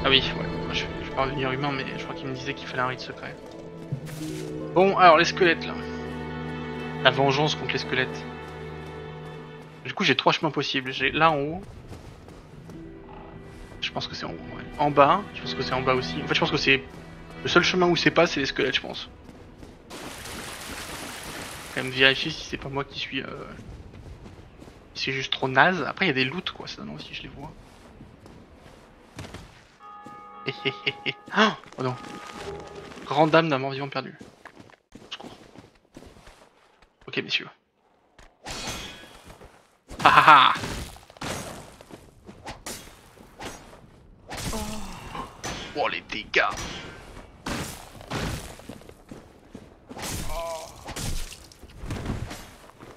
Ah oui, ouais, je vais pas revenir humain, mais je crois qu'il me disait qu'il fallait un rite secret. Bon, alors les squelettes là. La vengeance contre les squelettes. Du coup j'ai 3 chemins possibles. J'ai là en haut. Je pense que c'est en haut, ouais. En bas, je pense que c'est en bas aussi. En fait je pense que c'est... Le seul chemin où c'est pas, c'est les squelettes je pense. Quand même vérifier si c'est pas moi qui suis... C'est juste trop naze. Après il y a des loots quoi, ça donne aussi, je les vois. Oh non. Grande dame d'un mort vivant perdu. Au secours. Ok messieurs. Ah ah ah. Oh les dégâts.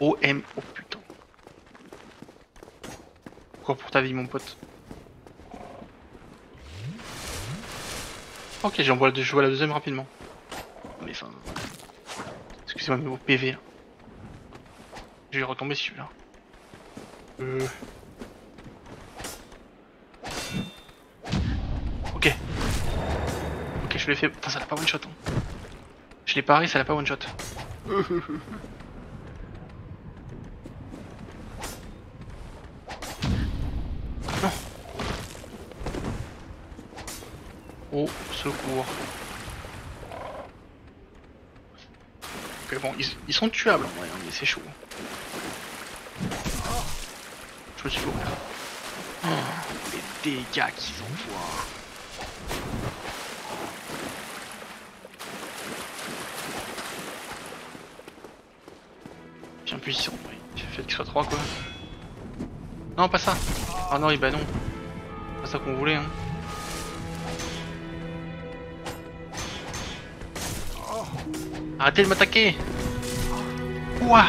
OM, oh putain. Encore pour ta vie mon pote. Ok, je vois la deuxième rapidement. Mais enfin... Excusez-moi mais vos PV là. Je vais retomber sur celui-là. Ok. Ok, je l'ai fait. Putain, ça l'a pas one shot. Hein. Je l'ai paré, ça l'a pas one shot. Non. Au secours. Ok, bon, ils sont tuables en vrai, hein, mais c'est chaud. Je me suis fait ouvrir. Oh, les dégâts qu'ils envoient. Bien puissant, oui. Il fait qu'il soit 3 quoi. Non, pas ça. Ah non, bah non. C'est pas ça qu'on voulait, hein. Arrêtez de m'attaquer. Ouah.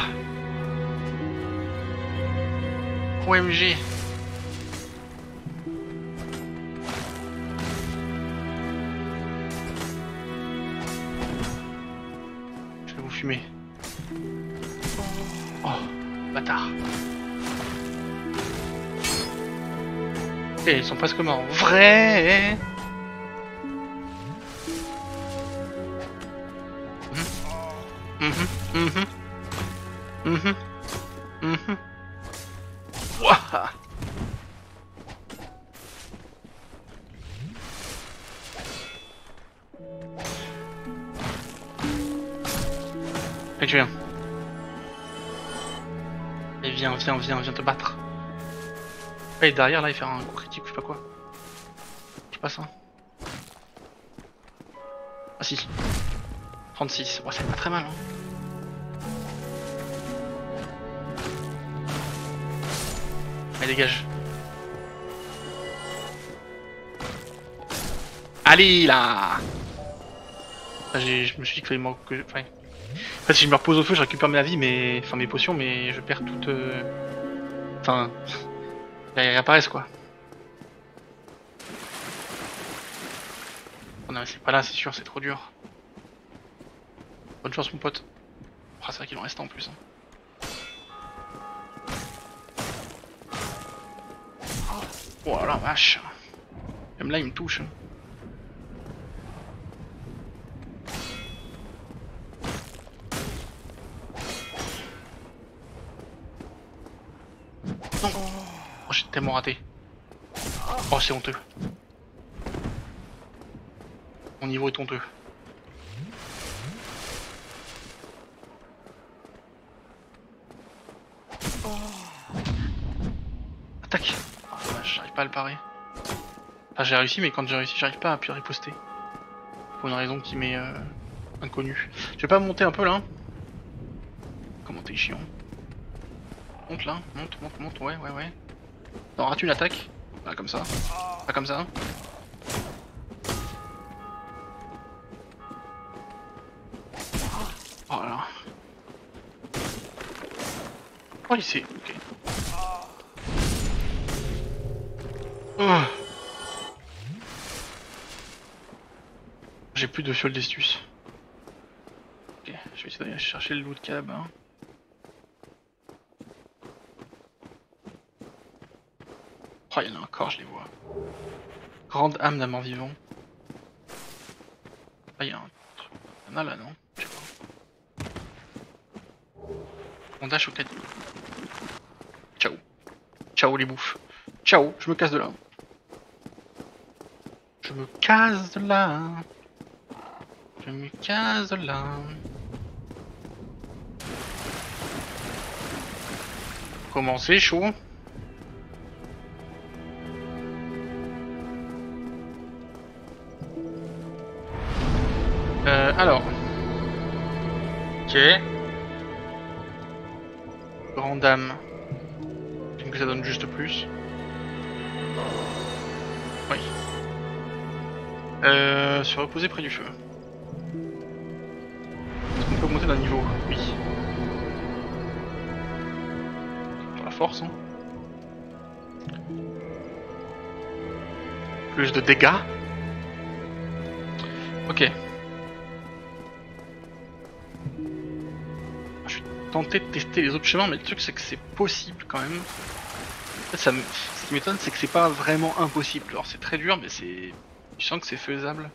OMG. Je vais vous fumer. Oh, bâtard. Ok, ils sont presque morts. Vrai. Ouah. Et tu viens. Et viens te battre. Et derrière là il fait un coup critique ou je sais pas quoi. Je sais pas ça. Ah si. 36, ouais, c'est pas très mal hein. Allez dégage. Allez là. Je me suis dit qu'il fallait que... Enfin, en fait si je me repose au feu je récupère ma vie mais... Enfin mes potions mais je perds toutes... Enfin... Elles réapparaissent quoi. Oh non mais c'est pas là c'est sûr, c'est trop dur. Bonne chance mon pote. Oh, c'est vrai qu'il en reste en plus. Hein. Oh la vache. Même là il me touche. Non. Oh j'ai tellement raté. Oh c'est honteux. Mon niveau est honteux. Attaque. Oh, dommage, j'arrive pas à le parer. Enfin j'ai réussi mais quand j'ai réussi j'arrive pas à appuyer riposter. Pour une raison qui m'est inconnue. Je vais pas monter un peu là. Comment t'es chiant. Monte là, monte, ouais. Non, rate une attaque. Là comme ça. Pas comme ça. Oh là. Oh il sait, ok. Oh. J'ai plus de fiole d'estus. Ok, je vais essayer d'aller chercher le loot cab. Hein. Oh il y en a encore, je les vois. Grande âme d'un mort vivant. Ah il y a un truc. Il y en a là non? Je sais pas. Bandage au caddie. Ciao. Ciao les bouffes. Ciao, je me casse de là. Je me casse de là. Je me casse de là. Comment c'est chaud? Alors. Ok. Grande dame. Donc ça donne juste plus. Oui. Se reposer près du feu. Est-ce qu'on peut augmenter d'un niveau? Oui. Pour la force, hein. Plus de dégâts. Ok. Je suis tenté de tester les autres chemins, mais le truc c'est que c'est possible quand même. En fait, ce qui m'étonne, c'est que c'est pas vraiment impossible. Alors c'est très dur, mais c'est... Tu sens que c'est faisable.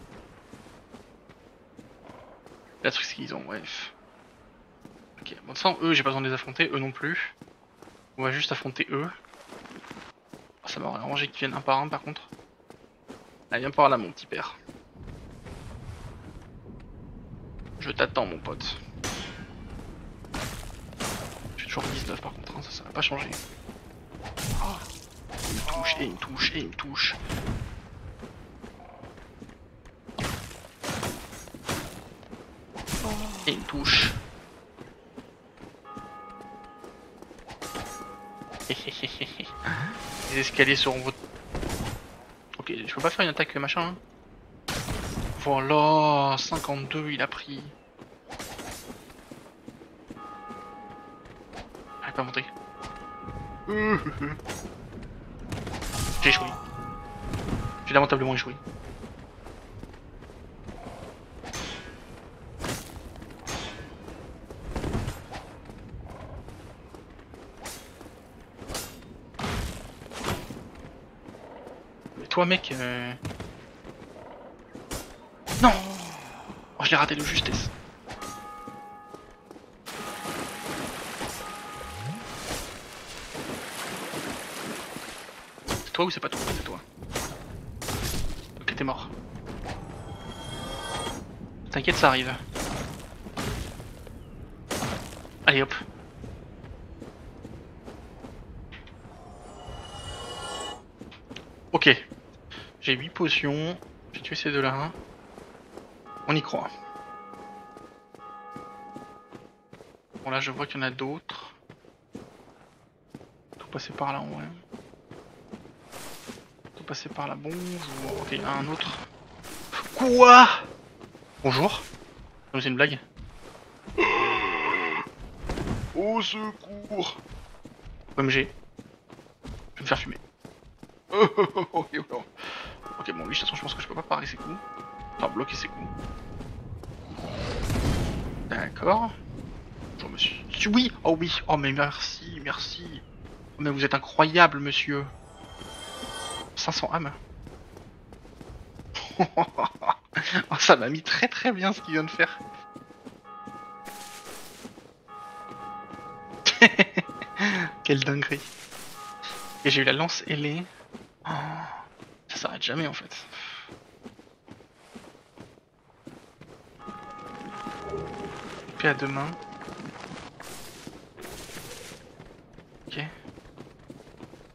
Le truc c'est qu'ils ont, bref. Ok, bon ça, eux j'ai pas besoin de les affronter, eux non plus. On va juste affronter eux. Oh, ça m'aurait arrangé qu'ils viennent un par un par contre. Allez, viens par là mon petit père. Je t'attends mon pote. J'ai toujours 19 par contre, hein, ça va pas changer. Oh, il me touche, et il me touche, et il me touche. Et il me touche. Les escaliers seront votre... Ok, je peux pas faire une attaque machin. Hein. Voilà, 52 il a pris. Ah, pas monté. J'ai échoué. J'ai lamentablement échoué. Mais toi mec... Non. Oh, je l'ai raté de justesse. C'est toi ou c'est pas toi? C'est toi. Ok, t'es mort. T'inquiète, ça arrive. Allez hop. Ok. J'ai 8 potions. J'ai tué ces deux-là. On y croit. Bon là je vois qu'il y en a d'autres. Tout passer par là en vrai. Tout passer par là. Bonjour. Ok, il y en a un autre. Quoi? Bonjour. C'est une blague. Au secours. OMG. Je vais me faire fumer. Ok bon lui de toute façon je pense que je peux pas parer ses coups. Enfin bloquer ses coups. D'accord. Bonjour monsieur. Oui. Oh oui. Oh mais merci, merci. Oh, mais vous êtes incroyable monsieur. 500 âmes. Oh, ça m'a mis très très bien ce qu'il vient de faire. Quelle dinguerie. Et j'ai eu la lance ailée. Oh, ça s'arrête jamais en fait. Épée à deux mains. Ok.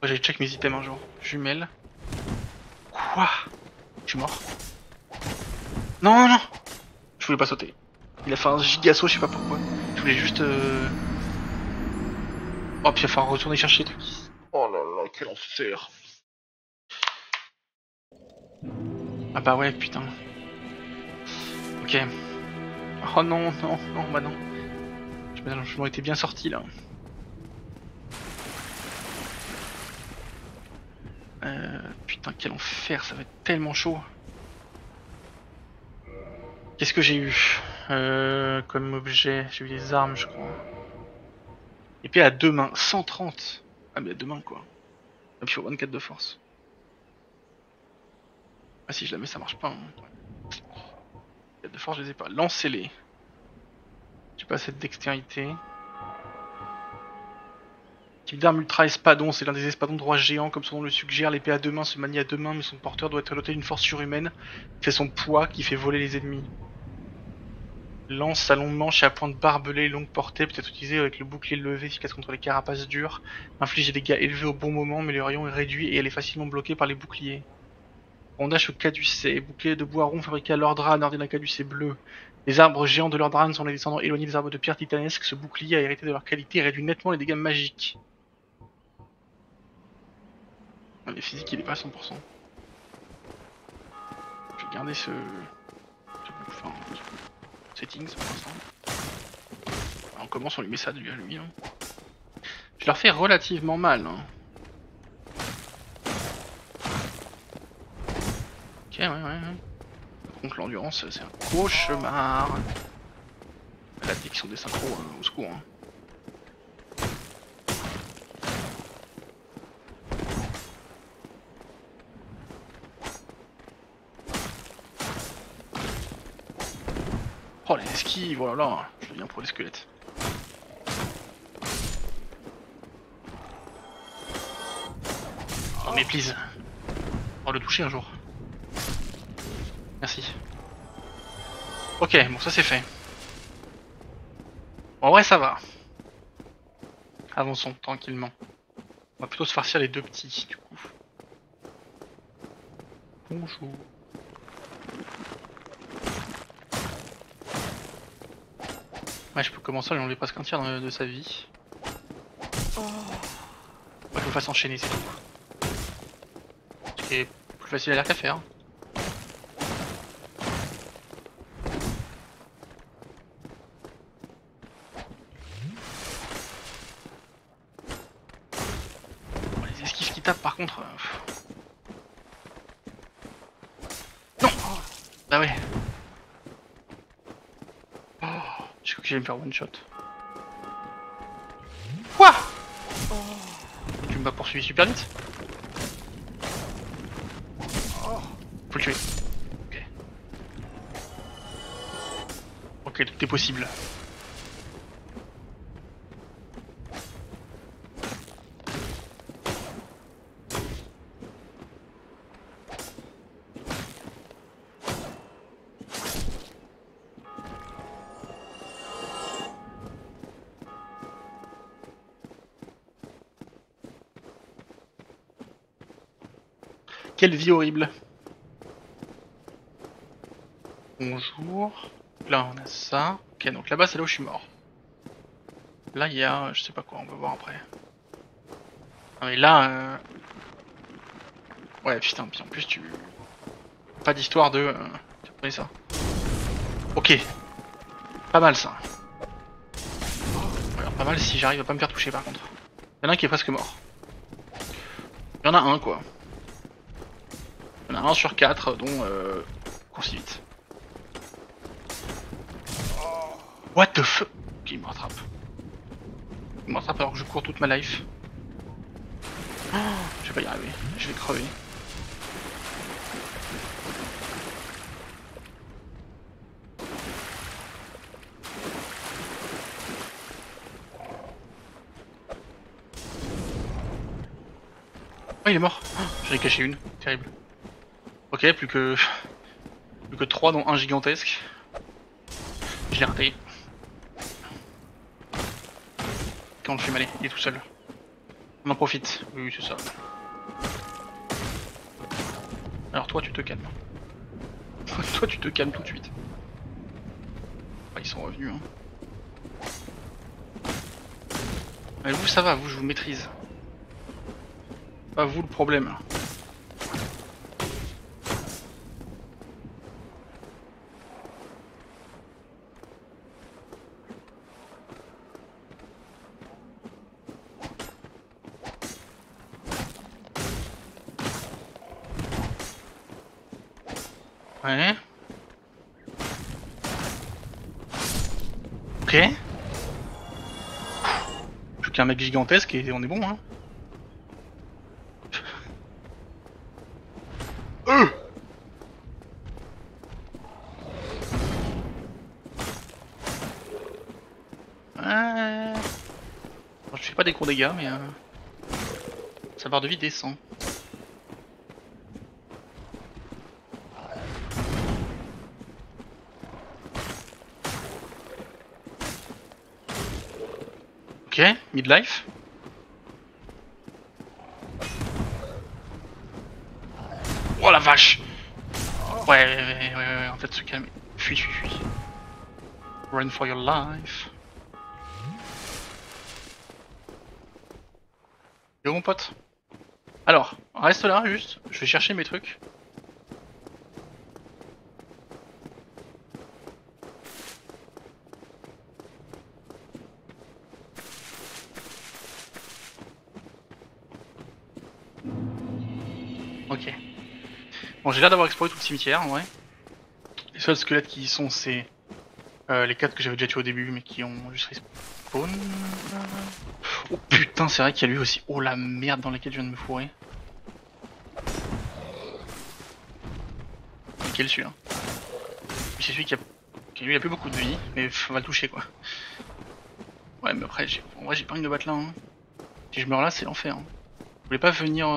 Oh, j'ai check mes items un jour. Jumelle. Quoi? Je suis mort. Non, non. Je voulais pas sauter. Il a fait un giga saut, je sais pas pourquoi. Je voulais juste... Oh, puis il va falloir retourner chercher les trucs. Oh là là, quel enfer. Ah bah ouais, putain. Ok. Oh non, non, non, bah non. Je m'aurais été bien sorti là. Putain, quel enfer, ça va être tellement chaud. Qu'est-ce que j'ai eu comme objet? J'ai eu des armes, je crois. Épée à deux mains, 130. Ah mais à deux mains quoi. Et puis il faut 24 de force. Ah si je la mets ça marche pas. Hein. 4 de force je les ai pas. Lancez-les. J'ai pas cette dextérité. Type d'arme ultra espadon, c'est l'un des espadons de droit géants comme son nom le suggère. L'épée à deux mains se manie à deux mains mais son porteur doit être doté d'une force surhumaine qui fait son poids, qui fait voler les ennemis. Lance à longue manche et à pointe barbelée, longue portée, peut être utilisée avec le bouclier levé, efficace contre les carapaces dures. Inflige des dégâts élevés au bon moment mais le rayon est réduit et elle est facilement bloquée par les boucliers. Rondage au caducée, bouclier de bois rond fabriqué à Lordran, orné d'un caducée bleu. Les arbres géants de Lordran sont les descendants éloignés des arbres de pierre titanesques. Ce bouclier a hérité de leur qualité et réduit nettement les dégâts magiques. Les physiques il est pas à 100%. Je vais garder ce settings pour l'instant. On commence, on lui met ça de lui à lui. Hein. Je leur fais relativement mal. Hein. Ok, ouais. Par contre l'endurance c'est un cauchemar. Elle a dit qu'ils sont des synchros, hein, au secours. Hein. Oh les esquives, voilà, je deviens pro les squelettes. Oh mais please. On va le toucher un jour. Merci. Ok, bon ça c'est fait. En vrai ça va. Avançons tranquillement. On va plutôt se farcir les deux petits du coup. Bonjour. Ouais, je peux commencer à lui enlever presque un tiers de sa vie. Oh. Faut que je me fasse enchaîner, c'est tout. C'est plus facile à l'air qu'à faire. Oh, les esquives qui tapent par contre. Non. Bah ouais. Je crois que j'allais me faire one shot. Quoi? Tu m'as poursuivi super vite? Faut le tuer. Ok. Ok, tout est possible. Quelle vie horrible. Bonjour. Là on a ça. Ok, donc là-bas c'est là où je suis mort. Là il y a... je sais pas quoi, on va voir après. Ah mais là... Ouais putain, puis en plus tu... Pas d'histoire de... Tu prenais ça. Ok. Pas mal ça. Alors, pas mal si j'arrive à pas me faire toucher par contre. Il y en a un qui est presque mort. Il y en a un quoi. Il y en a un sur 4 dont... cours si vite. What the fuck? Ok, il me rattrape. Il me rattrape alors que je cours toute ma life. Je vais pas y arriver, je vais crever. Oh il est mort. J'en ai caché une, terrible. Ok, plus que 3 dont un gigantesque. Je l'ai raté. Quand on le fait mal, il est tout seul. On en profite, oui c'est ça. Alors toi tu te calmes. Toi tu te calmes tout de suite. Ah, ils sont revenus hein. Mais vous ça va, vous je vous maîtrise. Pas vous le problème. Ouais. Ok. Plus qu'un mec gigantesque et on est bon hein. fais pas des gros dégâts, mais sa barre de vie descend. Ok, midlife. Oh la vache! Ouais, en fait, se calmer. Fuis. Run for your life. Yo mon pote. Alors, reste là juste, je vais chercher mes trucs. Ok. Bon, j'ai l'air d'avoir exploré tout le cimetière en vrai. Les seuls squelettes qui y sont, c'est les 4 que j'avais déjà tués au début, mais qui ont juste respawn. Oh putain, c'est vrai qu'il y a lui aussi. Oh la merde dans laquelle je viens de me fourrer. Nickel celui-là. C'est celui qui lui a plus beaucoup de vie, mais on va le toucher quoi. Ouais, mais après, en vrai, j'ai pas envie de battre là. Hein. Si je meurs là, c'est l'enfer. Hein. Vous voulez pas venir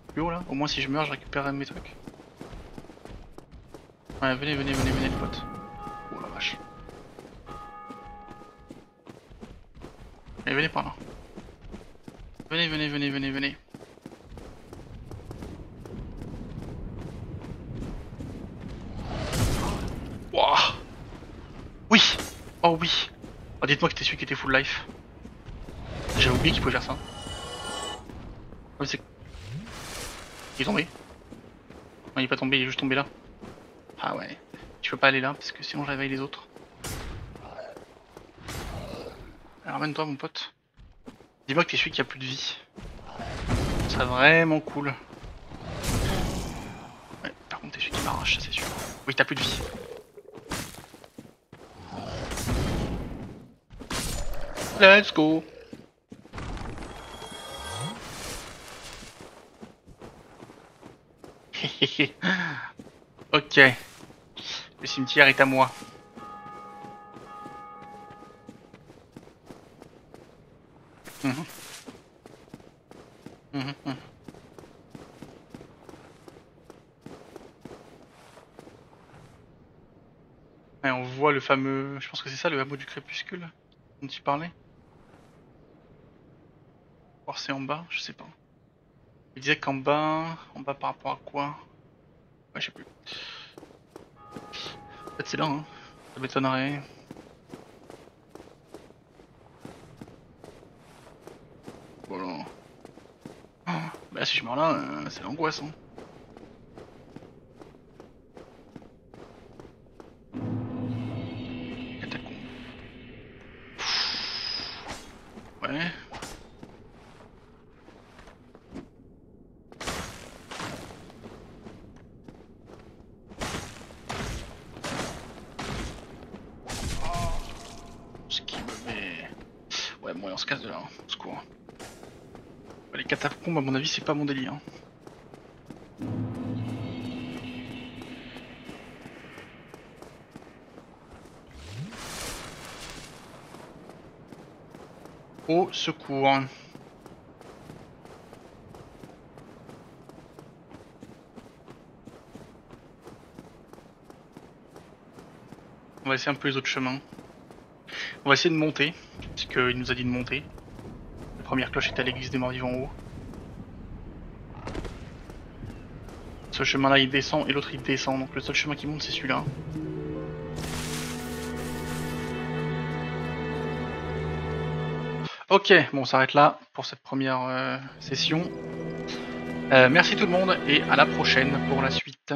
plus haut là? Au moins, si je meurs, je récupère mes trucs. Ouais, venez les potes. Oh la vache. Allez, venez par là. Venez. Wouah. Oui. Oh oui. Oh, dites-moi que c'était celui qui était full life. J'avais oublié qu'il pouvait faire ça. Oh, c'est... Il est tombé. Non, il est pas tombé, il est juste tombé là. Ah ouais. Tu peux pas aller là parce que sinon je réveille les autres. Alors ramène-toi mon pote. Dis-moi que t'es celui qui a plus de vie. Ce serait vraiment cool. Ouais, par contre t'es celui qui m'arrache, ça c'est sûr. Oui, t'as plus de vie. Let's go. Ok. Le cimetière est à moi. Et on voit le fameux... Je pense que c'est ça le hameau du crépuscule dont il parlait. Or c'est en bas, je sais pas. Il disait qu'en bas par rapport à quoi? Ouais, je sais plus. Peut-être c'est là, hein. Ça m'étonnerait. Voilà. Bah si je meurs là, c'est l'angoisse, hein. Catacombe. Ouais. Ce qui me met... Ouais, bon, on se casse de là, hein. Au secours. Les catacombes, à mon avis, c'est pas mon délire. Au secours. On va essayer un peu les autres chemins. On va essayer de monter, parce qu'il nous a dit de monter. La première cloche est à l'église des morts vivants en haut. Ce chemin là il descend et l'autre il descend, donc le seul chemin qui monte c'est celui-là. Ok, bon on s'arrête là pour cette première session. Merci tout le monde et à la prochaine pour la suite.